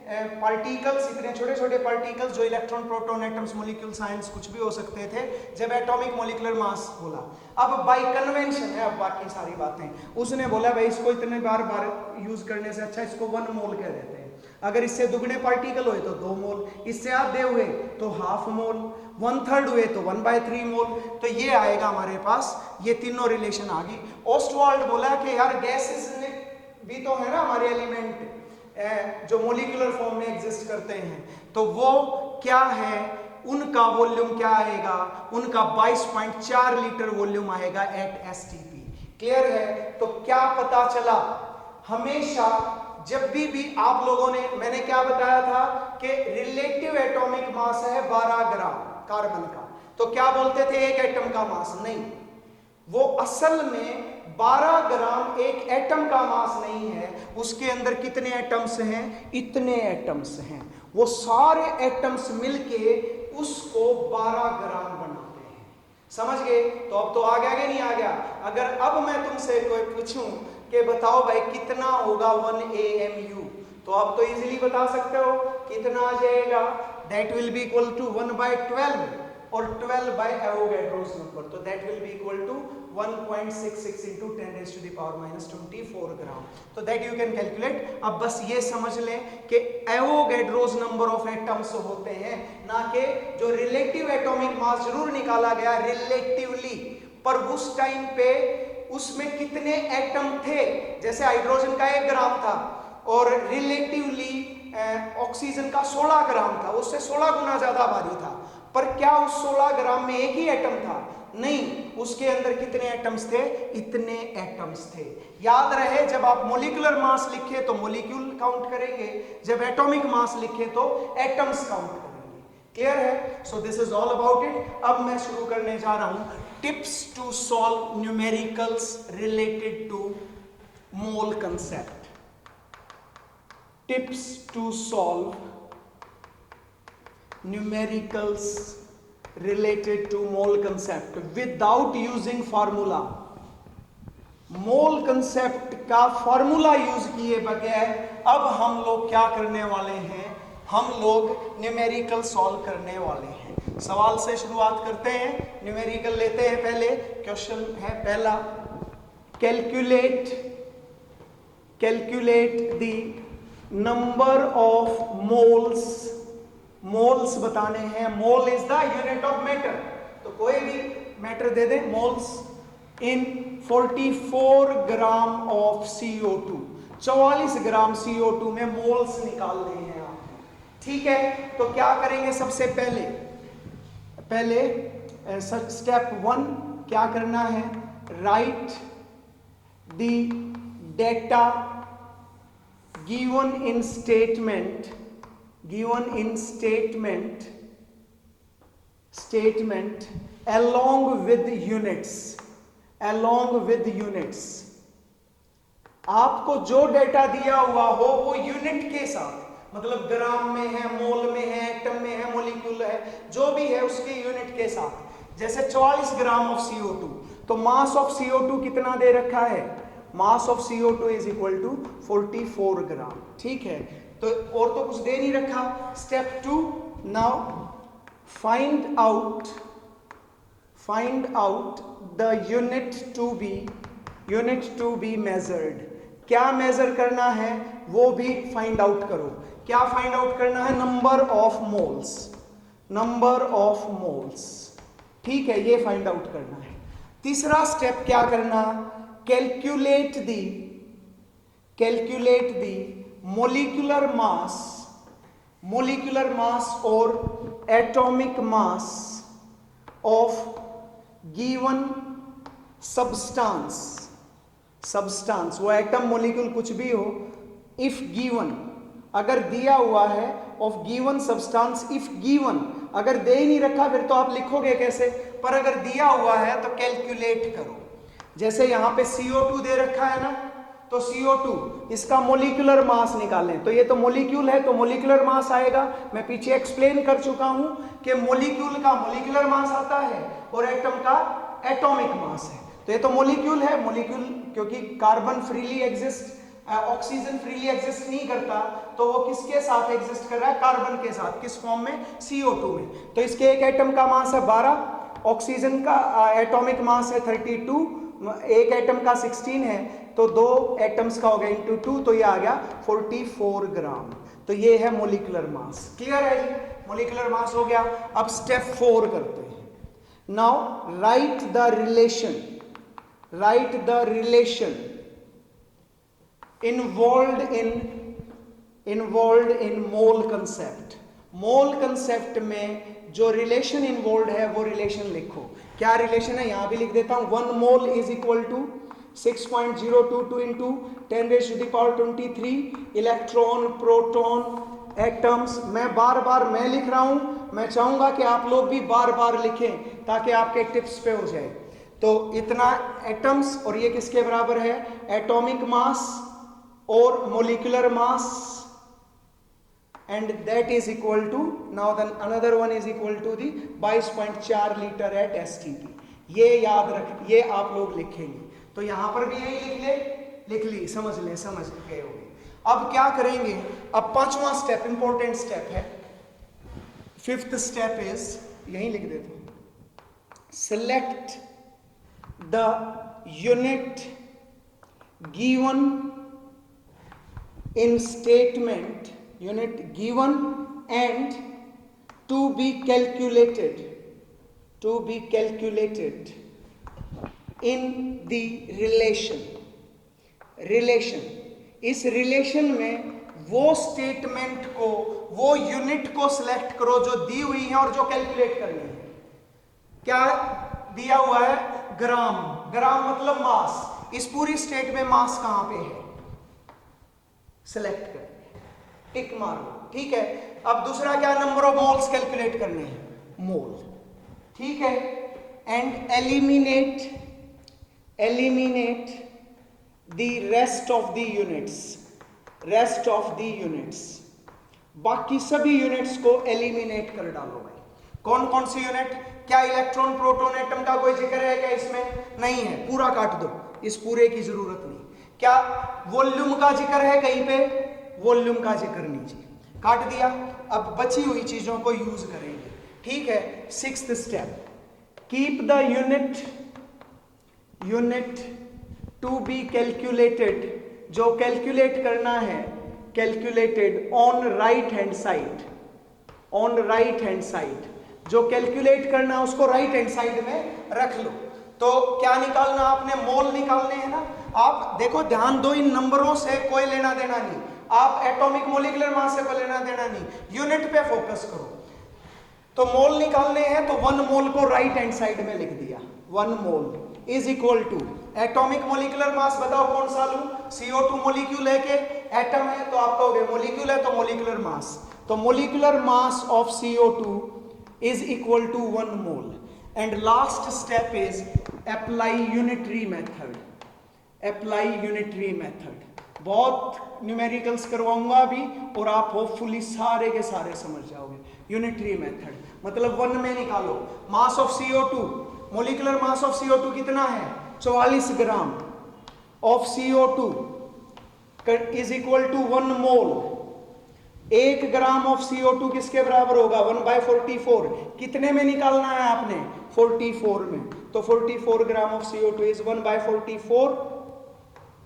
पार्टिकल्स, इतने छोटे छोटे पार्टिकल्स जो electron proton atoms molecule science कुछ भी हो सकते थे, जब एटॉमिक मॉलिक्यूलर मास बोला। अब बाय कन्वेंशन है, अब बाकी सारी बातें उसने बोला भाई इसको इतने बार बार यूज करने से अच्छा इसको 1 मोल कह देते हैं। अगर इससे दुगने पार्टिकल हुए तो 2 मोल, इससे आधे हुए तो हाफ मोल, 1/3 हुए तो 1/3 मोल। तो ये आएगा हमारे पास, ये तीनों रिलेशन आ गई। ऑस्टवाल्ड बोला कि यार गैसेस भी तो है ना हमारे एलिमेंट जो मॉलिक्यूलर फॉर्म में एग्जिस्ट करते हैं, तो वो क्या है, उनका वॉल्यूम क्या आएगा, उनका 22.4 लीटर वॉल्यूम आएगा एट एसटीपी। क्लियर है? तो क्या पता चला, हमेशा जब भी आप लोगों ने, मैंने क्या बताया था कि रिलेटिव एटॉमिक मास है 12 ग्राम कार्बन का, तो क्या बोलते थे एक एटम का मास, नहीं, वो असल में 12 ग्राम एक एटम का मास नहीं है, उसके अंदर कितने एटम्स हैं, इतने एटम्स हैं, वो सारे एटम्स मिलके उसको 12 ग्राम बनाते हैं। समझ गए? तो अब तो आ गया कि नहीं आ गया? अगर अब मैं तुमसे कोई पूछूं कि बताओ भाई कितना होगा 1 AMU, तो आप तो इजीली बता सकते हो कितना आ जाएगा, that will be equal to 1/12 और 12 बाय एवोगैड्रोस नंबर, तो that will be equal to 1.66 into 10⁻⁻24 gram. तो दैट यू कैन कैलकुलेट। अब बस ये समझ लें कि एवोगैड्रोस नंबर ऑफ एटम्स होते हैं, ना कि जो रिलेटिव एटॉमिक मास जरूर निकाला गया रिलेटिवली, पर उस टाइम पे उसमें कितने एटम थे, जैसे हाइड्रोजन का 1 ग्राम था और रिलेटिवली ऑक्सीजन का 16 ग्राम था, उससे 16 गुना ज्यादा भारी था, पर क्या उस 16 ग्राम में एक ही एटम था? नहीं, उसके अंदर कितने एटम्स थे, इतने एटम्स थे। याद रहे, जब आप मॉलिक्यूलर मास लिखे तो मॉलिक्यूल काउंट करेंगे, जब एटॉमिक मास लिखे तो एटम्स काउंट करेंगे। क्लियर है? So this is all about it. अब मैं शुरू करने जा रहा हूं tips to solve numericals related to mole concept. Tips to solve numericals related to mole concept without using formula। Mole concept का फॉर्मूला यूज किए बगैर अब हम लोग क्या करने वाले हैं, हम लोग न्यूमेरिकल सॉल्व करने वाले हैं। सवाल से शुरुआत करते हैं, न्यूमेरिकल लेते हैं। पहले क्वेश्चन है पहला, calculate the number of moles. Moles बताने हैं, mole is the unit of matter, तो कोई भी मैटर दे दें, moles in 44 gram of CO2। 44 gram CO2 में मोल्स निकालने हैं आपको। ठीक है, तो क्या करेंगे, सबसे पहले स्टेप 1 क्या करना है, right the data given in statement along with units। आपको जो डेटा दिया हुआ हो वो यूनिट के साथ, मतलब ग्राम में है, मोल में है, एटम में है, मॉलिक्यूल है, जो भी है उसके यूनिट के साथ। जैसे 44 ग्राम ऑफ CO2, तो मास ऑफ CO2 कितना दे रखा है, mass of CO2 is equal to 44 gram. ठीक है, तो और तो कुछ दे नहीं रखा। Step 2, now find out the unit to be measured. क्या मेजर करना है वो भी फाइंड आउट करो। क्या फाइंड आउट करना है, नंबर ऑफ मोल्स। ठीक है, ये फाइंड आउट करना है। तीसरा स्टेप क्या करना, कैलकुलेट द molecular mass और atomic mass of given substance। वो एटम मॉलिक्यूल कुछ भी हो, if given, अगर दिया हुआ है, of given substance if given, अगर दे ही नहीं रखा फिर तो आप लिखोगे कैसे, पर अगर दिया हुआ है तो कैलकुलेट करो। जैसे यहां पे CO2 दे रखा है ना, तो CO2 इसका मोलिकुलर मास निकालें, तो ये तो मोलिक्यूल है तो मोलिकुलर मास आएगा। मैं पीछे एक्सप्लेन कर चुका हूं कि मोलिक्यूल का मोलिकुलर मास आता है और एटम का एटॉमिक मास है, तो ये तो मोलिक्यूल है, मोलिक्यूल क्योंकि carbon freely exist oxygen freely exist नहीं करता, तो वो किसके साथ एग्जिस्ट कर रहा है? कार्बन के साथ। किस फॉर्म में? CO2 में। तो इसके एक एटम का मास है 12, ऑक्सीजन का एटॉमिक मास है 32, एक एटम का 16 है, तो 2 एटम्स का हो गया इंटू 2, तो ये आ गया 44 ग्राम। तो ये है मोलिकुलर मास। क्लियर है जी? मोलिकुलर मास हो गया। अब स्टेप 4 करते हैं। Now right the relation involved in mole concept. Mole concept में जो रिलेशन इन्वॉल्व है वो रिलेशन लिखो। क्या रिलेशन है? यहां भी लिख देता हूं। 1 mole is equal to 6.022 into 10⁻23 electron, proton, atoms. मैं बार बार मैं लिख रहा हूं, मैं चाहूंगा कि आप लोग भी बार बार लिखें ताकि आपके टिप्स पे हो जाए। तो इतना एटम्स, और ये किसके बराबर है? एटॉमिक मास और molecular mass, and that is equal to, now then another one is equal to the 22.4 litre at STP। ये याद रख, ये आप लोग लिखेंगे। तो यहां पर भी यही लिख ली, समझ गए होंगे। अब क्या करेंगे? अब 5वां स्टेप इंपॉर्टेंट स्टेप है। 5th स्टेप इज, यही लिख देता हूं, select the unit given in statement, unit given and to be calculated in the relation। इस रिलेशन में वो स्टेटमेंट को, वो यूनिट को सिलेक्ट करो जो दी हुई है और जो कैलकुलेट करनी है। क्या दिया हुआ है? ग्राम। ग्राम मतलब मास। इस पूरी स्टेट में मास कहां पे है? सिलेक्ट कर, टिक मार लो। ठीक है। अब दूसरा क्या? नंबर ऑफ मोल्स कैलकुलेट करने हैं, मोल। ठीक है। And eliminate the rest of the units. बाकी सभी यूनिट्स को एलिमिनेट कर डालो भाई। कौन कौन सी यूनिट? क्या इलेक्ट्रॉन, प्रोटॉन, एटम का कोई जिक्र है क्या इसमें? नहीं है, पूरा काट दो, इस पूरे की जरूरत नहीं। क्या वॉल्यूम का जिक्र है कहीं पे? वॉल्यूम का जिक्र नीचे, काट दिया। अब बची हुई चीजों को यूज करेंगे। ठीक है। 6th step, keep the unit to be calculated, जो कैलकुलेट करना है, calculated on right hand side. जो कैलकुलेट करना उसको राइट हैंड साइड में रख लो। तो क्या निकालना आपने? मोल निकालने हैं ना। आप देखो, ध्यान दो, इन नंबरों से कोई लेना देना नहीं। आप एटॉमिक मोलिकुलर मास से कोई लेना देना नहीं, यूनिट पे फोकस करो। तो मोल निकालने हैं, तो 1 मोल को राइट हैंड साइड में लिख दिया। 1 mole is equal to atomic molecular mass, बताओ कौन सा लूं? CO2 मोलिक्यूल है कि एटम है? तो आप कहोगे मोलिक्यूल है तो मोलिकुलर मास। तो molecular mass of CO2 is equal to 1 mole। and last step is apply unitary method। बहुत न्यूमेरिकल्स करवाऊंगा अभी, और आप होपफुली सारे के सारे समझ जाओगे। यूनिटरी मेथड मतलब 1 में निकालो mass of CO2, molecular mass of CO2 कितना है? 44 gram of CO2 is equal to 1 mole. 1 gram of CO2 किसके बराबर होगा? 1/44। कितने में निकालना है आपने? 44 में। तो 44 gram of CO2 is 1/44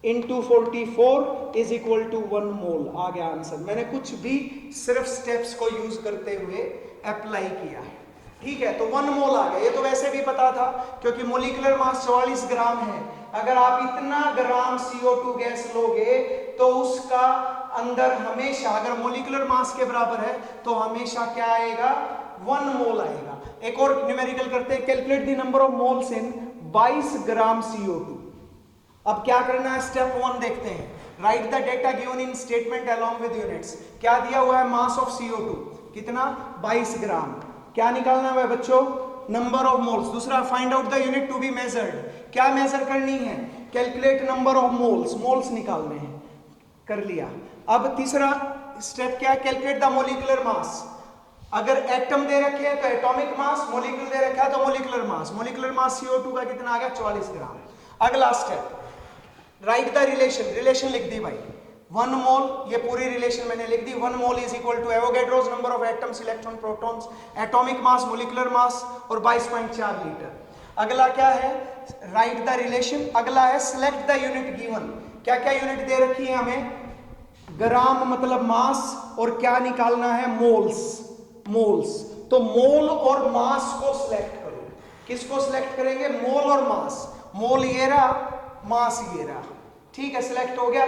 into 44 is equal to 1 mole. आ गया आंसर। मैंने कुछ भी सिर्फ स्टेप्स को यूज करते हुए अप्लाई किया है। ठीक है। तो 1 मोल आ गया। ये तो वैसे भी पता था क्योंकि मोलिकुलर मास 44 ग्राम है। अगर आप इतना ग्राम CO2 गैस लोगे तो उसका अंदर हमेशा, अगर मोलिकुलर मास के बराबर है तो हमेशा क्या आएगा? 1 मोल आएगा। एक और न्यूमेरिकल करते हैं, calculate the number of moles in 22 gram CO2। अब क्या करना है? स्टेप 1 देखते हैं। Right the data given in statement along with units. क्या दिया हुआ है? मास ऑफ CO2 कितना? 22 ग्राम। क्या निकालना है बच्चों? Number of moles. दूसरा, find out the unit to be measured. क्या मेजर करनी है? Calculate number of moles, moles निकालने हैं। कर लिया। अब तीसरा स्टेप क्या है? Calculate the molecular mass. अगर एटम दे रखे हैं तो एटॉमिक मास, मोलिक्यूल दे रखा है तो मोलिकुलर मास। मोलिकुलर मास CO2 का कितना आ गया? 44 ग्राम। अगला step, right the relation, relation लिख दी भाई। 1 मोल, ये पूरी रिलेशन मैंने लिख दी। 1 mole is equal to Avogadro's number of atoms, electron, protons, atomic mass, molecular mass और 22.4 लीटर। अगला क्या है, राइट द रिलेशन। अगला है सिलेक्ट द यूनिट गिवन। क्या क्या यूनिट दे रखी है हमें, ग्राम मतलब मास, और क्या निकालना है, मोल्स, मोल्स। तो मोल और मास को सिलेक्ट करो। किसको सिलेक्ट करेंगे, मोल और मास। मोल ये रहा, मास ये रहा, ठीक है, सिलेक्ट हो गया।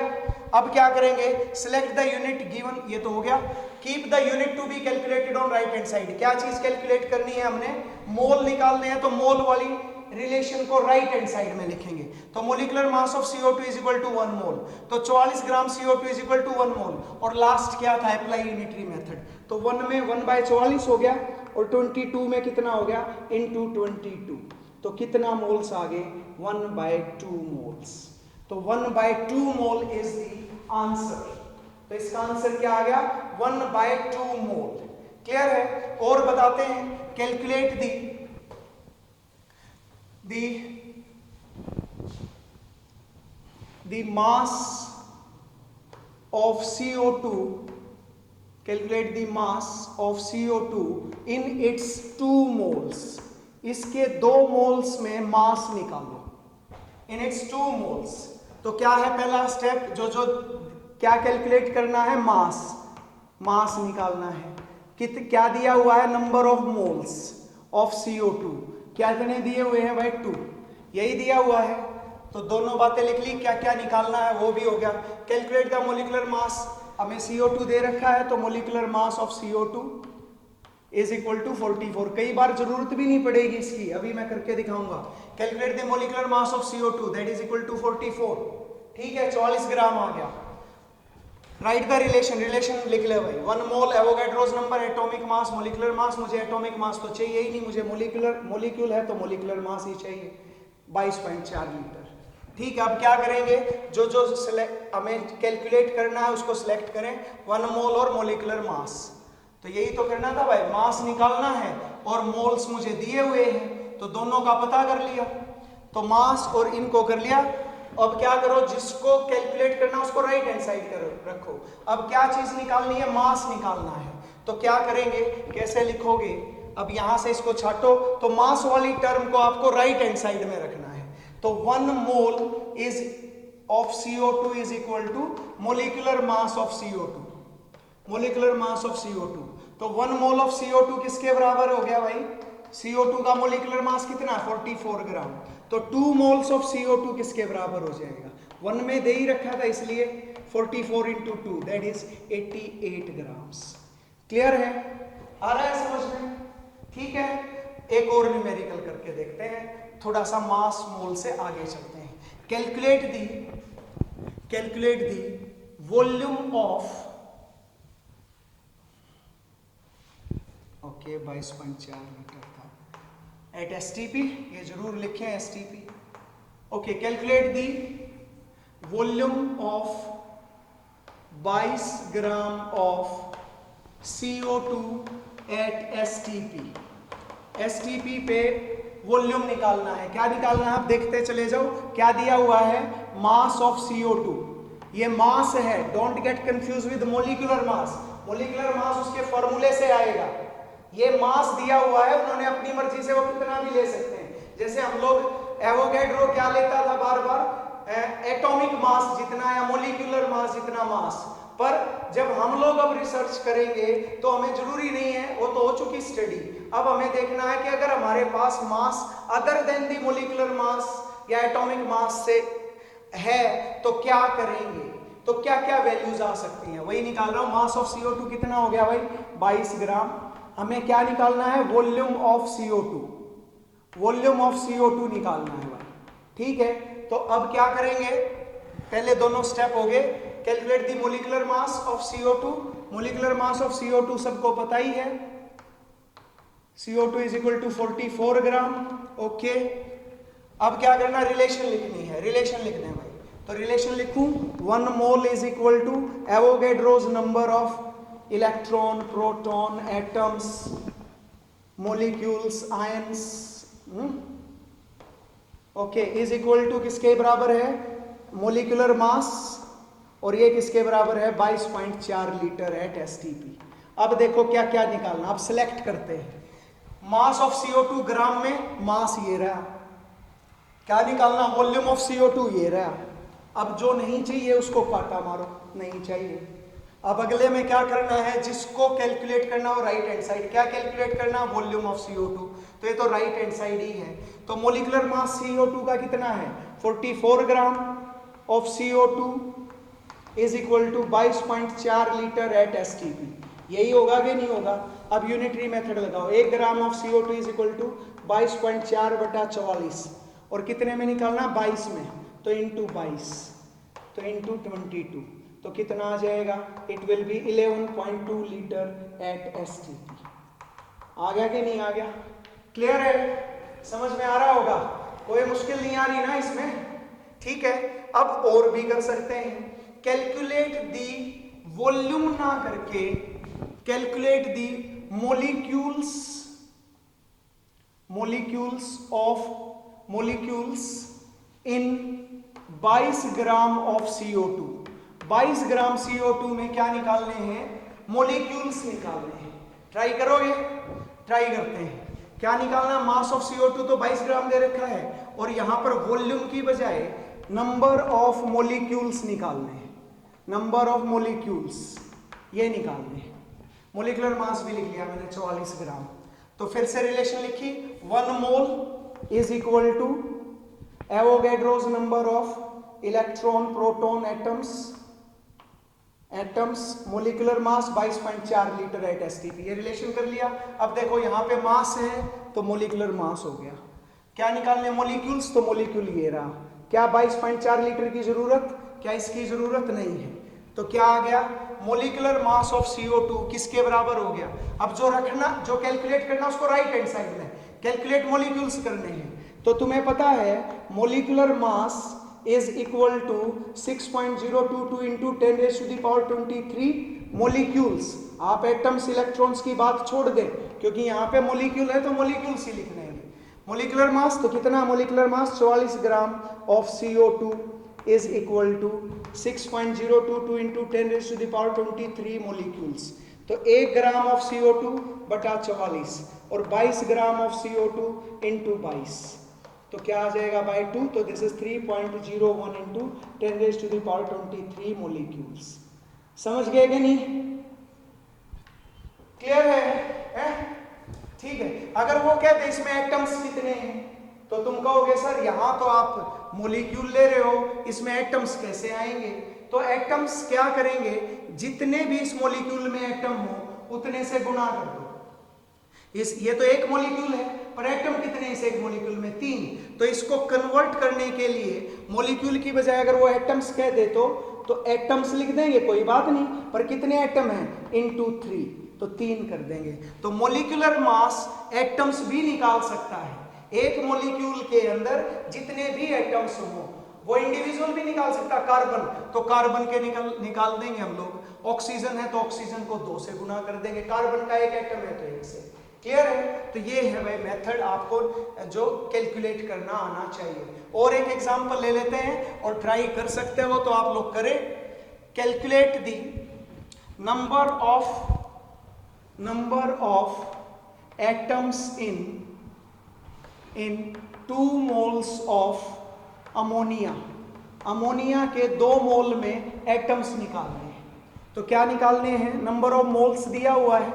अब क्या करेंगे, सिलेक्ट द यूनिट गिवन, ये तो हो गया। Keep the unit to be calculated on right hand side. क्या चीज कैलकुलेट करनी है हमने, मोल निकालने हैं, तो मोल वाली रिलेशन को राइट हैंड साइड में लिखेंगे। तो molecular mass of CO2 is equal to 1 mole, तो 44 gram CO2 is equal to 1 mole. और लास्ट क्या था, अप्लाई यूनिटरी मेथड। तो 1 में 1/44 हो गया, और 22 में कितना हो गया, इनटू 22। तो कितना मोल्स आ गए, 1/2 मोल्स। तो 1/2 मोल इज द आंसर। तो इसका आंसर क्या आ गया, 1/2 मोल। क्लियर है। और बताते हैं, calculate the mass of CO2, calculate the mass of CO2 in its 2 moles। इसके 2 मोल्स में मास निकालो, in its 2 मोल्स। तो क्या है पहला स्टेप, जो क्या कैलकुलेट करना है, मास, मास निकालना है। क्या दिया हुआ है, number of moles of CO2 क्या कितने दिए हुए हैं भाई, 2, यही दिया हुआ है। तो दोनों बातें लिख ली, क्या क्या निकालना है वो भी हो गया। कैलकुलेट द मोलिकुलर मास, हमें CO2 दे रखा है, तो molecular mass of CO2 is equal to 44। कई बार जरूरत भी नहीं पड़ेगी इसकी, अभी मैं करके दिखाऊंगा। Calculate the molecular mass of CO2 that is equal to 44, ठीक है, 44 ग्राम आ गया। राइट द रिलेशन, रिलेशन लिख ले भाई। 1 mole Avogadro's number, atomic mass, molecular mass. मुझे एटॉमिक मास तो चाहिए ही नहीं, मुझे मोलिक्यूल है तो मोलिकुलर मास ही चाहिए, 22.4 लीटर। ठीक है, अब क्या करेंगे, जो हमें कैलकुलेट करना है उसको सिलेक्ट करें, 1 मोल और मोलिकुलर मास। तो यही तो करना था भाई, मास निकालना है और मोल्स मुझे दिए हुए हैं, तो दोनों का पता कर लिया। तो मास और इनको कर लिया। अब क्या करो, जिसको कैलकुलेट करना उसको राइट हैंड साइड करो, रखो। अब क्या चीज निकालनी है, मास निकालना है। तो क्या करेंगे, कैसे लिखोगे, अब यहां से इसको छाटो, तो मास वाली टर्म को आपको राइट हैंड साइड में रखना है। तो 1 mole is of CO2 is equal to molecular mass of CO2, molecular mass of CO2। तो 1 मोल ऑफ CO2 किसके बराबर हो गया भाई, CO2 का मोलिकुलर मास कितना, 44 ग्राम। तो 2 मोल्स ऑफ CO2 किसके बराबर हो जाएगा, 1 में दे ही रखा था इसलिए 44 into 2 that is 88 grams. Clear है, आ रहा है समझ में, ठीक है। एक और न्यूमेरिकल करके देखते हैं, थोड़ा सा मास मोल से आगे चलते हैं। Calculate the volume of, okay 22.4 litre था, एट STP, ये जरूर लिखें STP। Okay, calculate the volume of 22 gram of CO2 at STP। STP पे वॉल्यूम निकालना है। क्या निकालना है, आप देखते चले जाओ। क्या दिया हुआ है, मास ऑफ CO2, ये मास है, don't get confuse with molecular mass. Molecular मास उसके फॉर्मूले से आएगा, ये मास दिया हुआ है, उन्होंने अपनी मर्जी से वो कितना भी ले सकते हैं। जैसे हम लोग एवोगैड्रो क्या लेता था बार बार, एटॉमिक मास जितना या मोलिकुलर मास जितना मास। पर जब हम लोग अब रिसर्च करेंगे तो हमें जरूरी नहीं है, वो तो हो चुकी स्टडी। अब हमें देखना है कि अगर हमारे पास मास अदर देन दी मोलिकुलर मास या एटॉमिक मास से है तो क्या करेंगे, तो क्या क्या वैल्यूज आ सकती हैं, वही निकाल रहा हूं। मास ऑफ CO2 कितना हो गया भाई, 22 ग्राम। हमें क्या निकालना है, volume of CO2, volume of CO2 निकालना है भाई, ठीक है। तो अब क्या करेंगे, पहले दोनों स्टेप हो गए। Calculate the molecular mass of CO2, molecular mass of CO2 सबको पता ही है, CO2 is equal to 44 gram. Okay, अब क्या करना, रिलेशन लिखनी है, रिलेशन लिखने हैं भाई। तो रिलेशन लिखूं, 1 mole is equal to Avogadro's number of electron, proton, atoms, molecules, ions, okay, is equal to किसके बराबर है, मोलिकुलर मास, और ये किसके बराबर है 22.4 लीटर एट एसटीपी। अब देखो क्या क्या निकालना, अब सिलेक्ट करते हैं। मास ऑफ CO2 ग्राम में, मास ये रहा, क्या निकालना, वॉल्यूम ऑफ CO2 ये रहा। अब जो नहीं चाहिए उसको काटा मारो, नहीं चाहिए। अब अगले में क्या करना है, जिसको कैलकुलेट करना हो राइट हैंड साइड, क्या कैलकुलेट करना, वॉल्यूम ऑफ CO2, तो ये तो राइट हैंड साइड ही है। तो मोलिकुलर मास CO2 का कितना है 44 gram of CO2 is equal to 22.4 litre at STP. यही होगा कि नहीं होगा। अब यूनिटरी मेथड लगाओ, 1 gram of CO2 is equal to 22.4 बटा 44, और कितने में निकालना 22 में, तो इंटू 22, तो इंटू 22, तो कितना आ जाएगा, it will be 11.2 litre at STP. आ गया कि नहीं आ गया, क्लियर है, समझ में आ रहा होगा, कोई मुश्किल नहीं आ रही ना इसमें, ठीक है। अब और भी कर सकते हैं, कैलकुलेट दी वॉल्यूम ना करके calculate the molecules in 22 gram of CO2। 22 gram CO2 में क्या निकालने हैं, मोलिक्यूल्स निकालने हैं। ट्राई करोगे, ट्राई करते हैं। क्या निकालना, मास ऑफ CO2 तो 22 ग्राम दे रखा है, और यहां पर वॉल्यूम की बजाय नंबर ऑफ मोलिक्यूल्स निकालने हैं, नंबर ऑफ मोलिक्यूल्स ये निकालने हैं। मोलिकुलर मास भी लिख लिया मैंने 44 ग्राम। तो फिर से रिलेशन लिखी, 1 mole is equal to Avogadro's number of electron proton atoms, molecular mass 22.4 litre at STP. ये रिलेशन कर लिया। अब देखो यहाँ पे मास है तो मोलिकुलर मास हो गया। क्या निकालने, मोलिक्यूल्स, तो मोलिक्यूल ये रहा। क्या 22.4 लीटर की जरूरत, क्या इसकी जरूरत नहीं है, तो क्या आ गया, मोलिकुलर मास ऑफ CO2 किसके बराबर हो गया। अब जो रखना, जो कैलकुलेट करना उसको राइट हैंड साइड में, कैलकुलेट मोलिक्यूल्स करने हैं। तो तुम्हें पता है molecular mass is equal to 6.022 into 10⁻23 molecules. आप एटम्स इलेक्ट्रॉन्स की बात छोड़ दें, क्योंकि यहाँ पे मोलिक्यूल है तो मोलिक्यूल्स ही लिखने हैं। मोलिकुलर मास तो कितना, molecular mass 44 gram of CO2 is equal to 6.022 into 10⁻23 molecules. तो 1 ग्राम ऑफ CO2 बटा 44 और 22 ग्राम ऑफ CO2 इंटू 22, तो क्या आ जाएगा बाई 2, तो दिस इज 3.01 इंटू 10⁻23 मोलिक्यूल्स। समझ गए कि नहीं, क्लियर है? ठीक है। अगर वो कहते इसमें एटम्स कितने हैं, तो तुम कहोगे सर यहाँ तो आप मोलिक्यूल ले रहे हो, इसमें एटम्स कैसे आएंगे। तो एटम्स क्या करेंगे, जितने भी इस मोलिक्यूल में एटम हो उतने से गुणा कर दो। ये तो एक मोलिक्यूल है, पर एटम कितने इस एक मोलिक्यूल में, 3। तो इसको कन्वर्ट करने के लिए मोलिक्यूल की बजाय अगर वो एटम्स कह दे तो एटम्स लिख देंगे, कोई बात नहीं, पर कितने एटम हैं, इनटू 3, तो 3 कर देंगे। तो मोलिकुलर मास एटम्स भी निकाल सकता है। एक मोलिक्यूल के अंदर जितने भी एटम्स हो, वो इंडिविजुअल भी निकाल सकता है। कार्बन, तो कार्बन के निकाल देंगे हम लोग। ऑक्सीजन है तो ऑक्सीजन को 2 से गुना कर देंगे। कार्बन का एक एटम है तो 1 से। क्लियर है? तो ये है भाई मेथड, आपको जो कैलकुलेट करना आना चाहिए। और एक एग्जांपल ले लेते हैं और ट्राई कर सकते हो तो आप लोग करें। Calculate the number of atoms in 2 moles of ammonia। Ammonia के 2 मोल में एटम्स निकालने हैं। तो क्या निकालने हैं, नंबर ऑफ मोल्स दिया हुआ है,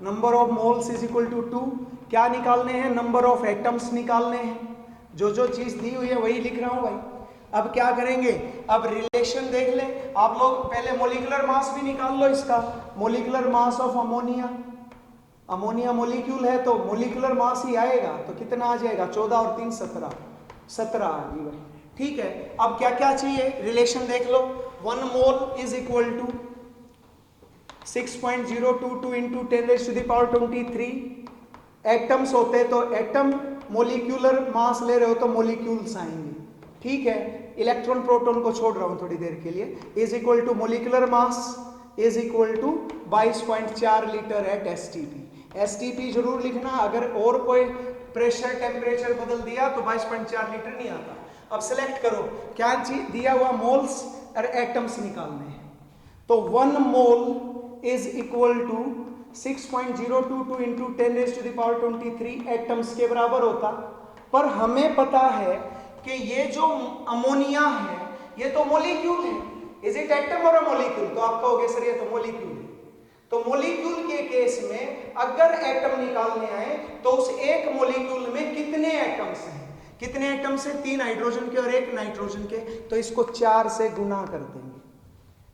number of moles is equal to 2। क्या निकालने हैं, नंबर ऑफ एटम्स निकालने हैं। जो चीज दी हुई है वही लिख रहा हूं भाई। अब क्या करेंगे, अब रिलेशन देख ले आप लोग। पहले मोलिकुलर मास भी निकाल लो इसका, molecular mass of ammonia. Ammonia molecule है तो मोलिकुलर मास ही आएगा, तो कितना आ जाएगा, 14 और 3 17 आ गई भाई। ठीक है, अब क्या क्या चाहिए, रिलेशन देख लो। 1 mole is equal to 6.022 into 10⁻23 atoms होते तो एटम, मोलिकुलर मास ले रहे हो तो मोलिक्यूल्स आएंगे। ठीक है, इलेक्ट्रॉन प्रोटॉन को छोड़ रहा हूं थोड़ी देर के लिए। Is equal to molecular mass is equal to 22.4 litre at STP. STP जरूर लिखना, अगर और कोई प्रेशर टेम्परेचर बदल दिया तो 22.4 लीटर नहीं आता। अब सिलेक्ट करो क्या चीज दिया हुआ, मोल्स और एटम्स निकालने हैं। तो 1 mole is equal to 6.022 into 10⁻23 atoms के बराबर होता। पर हमें पता है कि ये जो अमोनिया है ये तो मॉलिक्यूल है। इज इट एटम और मॉलिक्यूल? तो आप कहोगे सर ये तो मॉलिक्यूल है। तो मॉलिक्यूल के केस में अगर एटम निकालने आए तो उस एक मॉलिक्यूल में कितने एटम्स हैं? कितने एटम्स हैं? 3 हाइड्रोजन के और 1 नाइट्रोजन के। तो इसको 4 से गुना कर देंगे,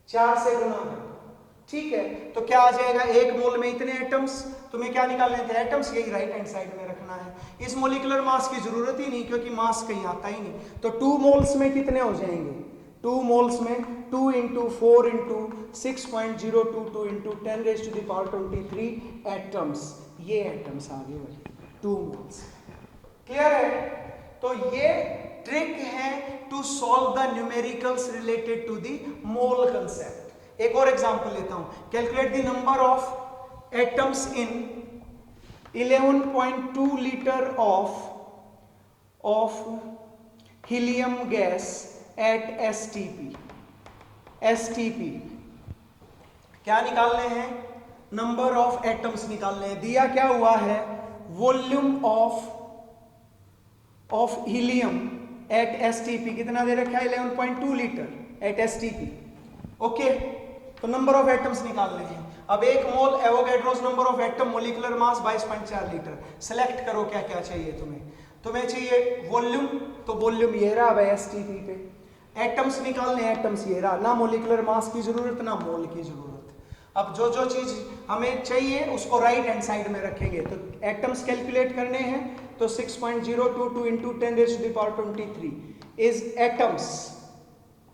4 से गुना कर दो, ठीक है। तो क्या आ जाएगा, 1 मोल में इतने एटम्स। तुम्हें क्या निकालने थे? एटम्स। यही राइट हैंड साइड में रखना है। इस मोलिकुलर मास की जरूरत ही नहीं क्योंकि मास कहीं आता ही नहीं। तो 2 मोल्स में कितने हो जाएंगे? 2 मोल्स में 2 इंटू 4 इंटू 6.022 इंटू 10⁻23 एटम्स। ये एटम्स आ गए भाई 2 मोल्स। क्लियर है? तो ये ट्रिक है to solve the numericals related to the mole concept. एक और एग्जांपल लेता हूं। Calculate the number of atoms in 11.2 litre of helium gas at STP. क्या निकालने हैं? नंबर ऑफ एटम्स निकालने हैं। दिया क्या हुआ है? Volume of helium at STP कितना दे रखा है? 11.2 लीटर एट एसटीपी। ओके, तो नंबर ऑफ एटम्स निकालने हैं। अब 1 mole Avogadro's number of atom molecular mass 22.4 litre. Select करो क्या क्या चाहिए तुम्हें चाहिए वॉल्यूम, तो वॉल्यूम ये रहा भाई एसटीपी पे। एटम्स निकालने, एटम्स ये रहा। ना मोलिकुलर मास की जरूरत ना मोल की जरूरत। अब जो जो चीज हमें चाहिए उसको राइट हैंड साइड में रखेंगे। तो एटम्स कैलकुलेट करने हैं तो 6.022 इंटू 10⁻23 इज एटम्स।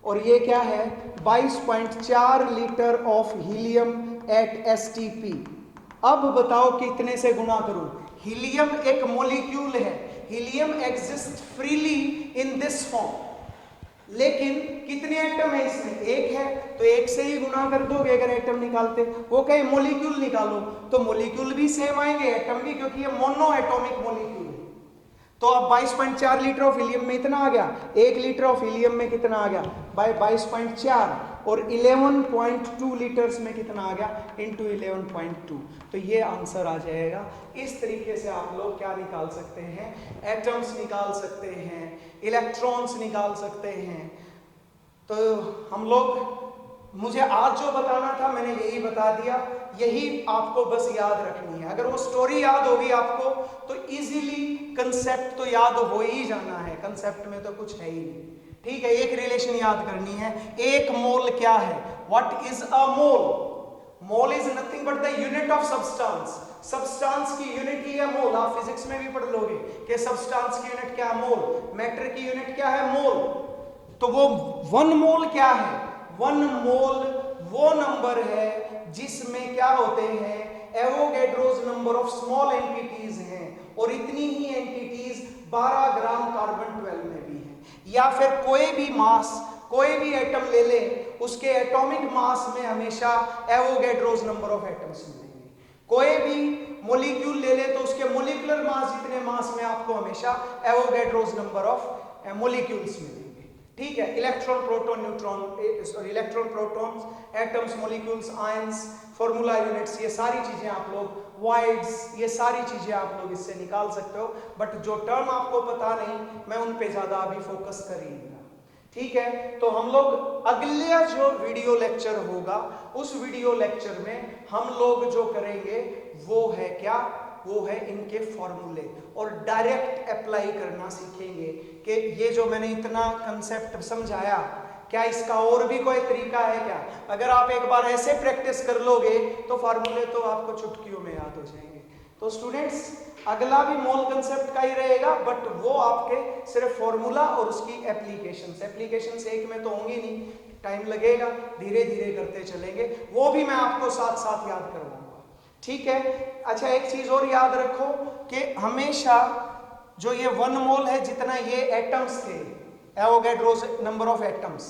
और ये क्या है? 22.4 litre of helium at STP. अब बताओ कितने से गुना करूं? हीलियम एक मॉलिक्यूल है। Helium exist freely in this form, लेकिन कितने एटम है इसमें? 1 है। तो 1 से ही गुना कर दोगे अगर एटम निकालते। वो कहे मॉलिक्यूल निकालो, तो मॉलिक्यूल भी सेम आएंगे, एटम भी, क्योंकि ये मोनो एटॉमिक मॉलिक्यूल है। तो अब 22.4 लीटर ऑफ हीलियम में इतना आ गया। 1 लीटर ऑफ हीलियम में कितना आ गया? बाय 22.4 और 11.2 लीटर्स में कितना आ गया? इंटू 11.2। तो ये आंसर आ जाएगा। इस तरीके से आप लोग क्या निकाल सकते हैं? एटम्स निकाल सकते हैं, इलेक्ट्रॉन्स निकाल सकते हैं। तो हम लोग, मुझे आज जो बताना था मैंने यही बता दिया। यही आपको बस याद रखनी है। अगर वो स्टोरी याद होगी आपको तो इजीली कंसेप्ट तो याद हो ही जाना है। कंसेप्ट में तो कुछ है ही नहीं। ठीक है, एक रिलेशन याद करनी है। 1 मोल क्या है? What is a mole? Mole is nothing but the unit of substance. Substance की यूनिट ही है मोल। आप फिजिक्स में भी पढ़ लोगे कि सब्सटेंस की यूनिट क्या है? मोल। मैटर की यूनिट क्या है? मोल। तो वो 1 मोल क्या है? 1 मोल वो नंबर है जिसमें क्या होते हैं? Avogadro's number of small entities हैं, और इतनी ही एंटिटीज 12 ग्राम कार्बन 12 में भी है। या फिर कोई भी मास, कोई भी एटम ले ले, उसके एटॉमिक मास में हमेशा एवोगैड्रोस नंबर ऑफ एटम्स मिलेंगे। कोई भी मॉलिक्यूल ले ले तो उसके मोलिकुलर मास जितने मास में आपको हमेशा एवोगैड्रोस नंबर ऑफ मॉलिक्यूल्स मिलेंगे। ठीक है, electron, proton, neutron, electron, protons, atoms, molecules, ions, formula units, ये सारी चीजें आप लोग, वॉइड्स, ये सारी चीजें आप लोग इससे निकाल सकते हो। बट जो टर्म आपको पता नहीं, मैं उन पे ज्यादा अभी फोकस कर ही नहीं रहा। ठीक है, तो हम लोग अगला जो वीडियो लेक्चर होगा उस वीडियो लेक्चर में हम लोग जो करेंगे वो है क्या? वो है इनके फॉर्मूले, और डायरेक्ट अप्लाई करना सीखेंगे कि ये जो मैंने इतना कंसेप्ट समझाया, क्या इसका और भी कोई तरीका है क्या? अगर आप एक बार ऐसे प्रैक्टिस कर लोगे तो फार्मूले तो आपको चुटकियों में याद हो जाएंगे। तो स्टूडेंट्स, अगला भी मोल कंसेप्ट का ही रहेगा, बट वो आपके सिर्फ फॉर्मूला और उसकी एप्लीकेशंस एक में तो होंगी नहीं, टाइम लगेगा, धीरे धीरे करते चलेंगे। वो भी मैं आपको साथ साथ याद करवाऊंगा। ठीक है। अच्छा, एक चीज और याद रखो कि हमेशा जो ये 1 मोल है, जितना ये एटम्स थे, एवोगैड्रोस नंबर ऑफ एटम्स,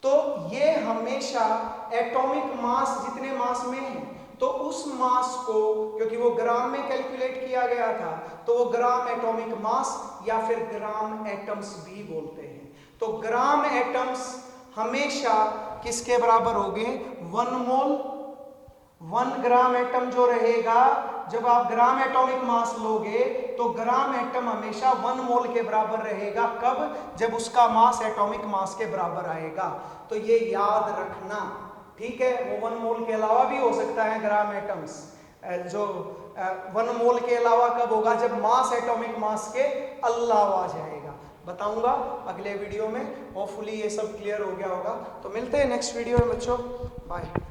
तो ये हमेशा एटॉमिक मास जितने मास में है, तो उस मास को, क्योंकि वो ग्राम में कैलकुलेट किया गया था, तो वो ग्राम एटॉमिक मास या फिर ग्राम एटम्स भी बोलते हैं। तो ग्राम एटम्स हमेशा किसके बराबर होंगे? 1 मोल। 1 ग्राम एटम जो रहेगा, जब आप ग्राम एटॉमिक मास लोगे तो ग्राम एटम हमेशा 1 मोल के बराबर रहेगा। कब? जब उसका मास एटॉमिक मास के बराबर आएगा। तो ये याद रखना, ठीक है। वो 1 मोल के अलावा भी हो सकता है ग्राम एटम्स, जो 1 मोल के अलावा कब होगा? जब मास एटॉमिक मास के अलावा जाएगा। बताऊंगा अगले वीडियो में। होपफुली ये सब क्लियर हो गया होगा। तो मिलते हैं नेक्स्ट वीडियो में बच्चों, बाय।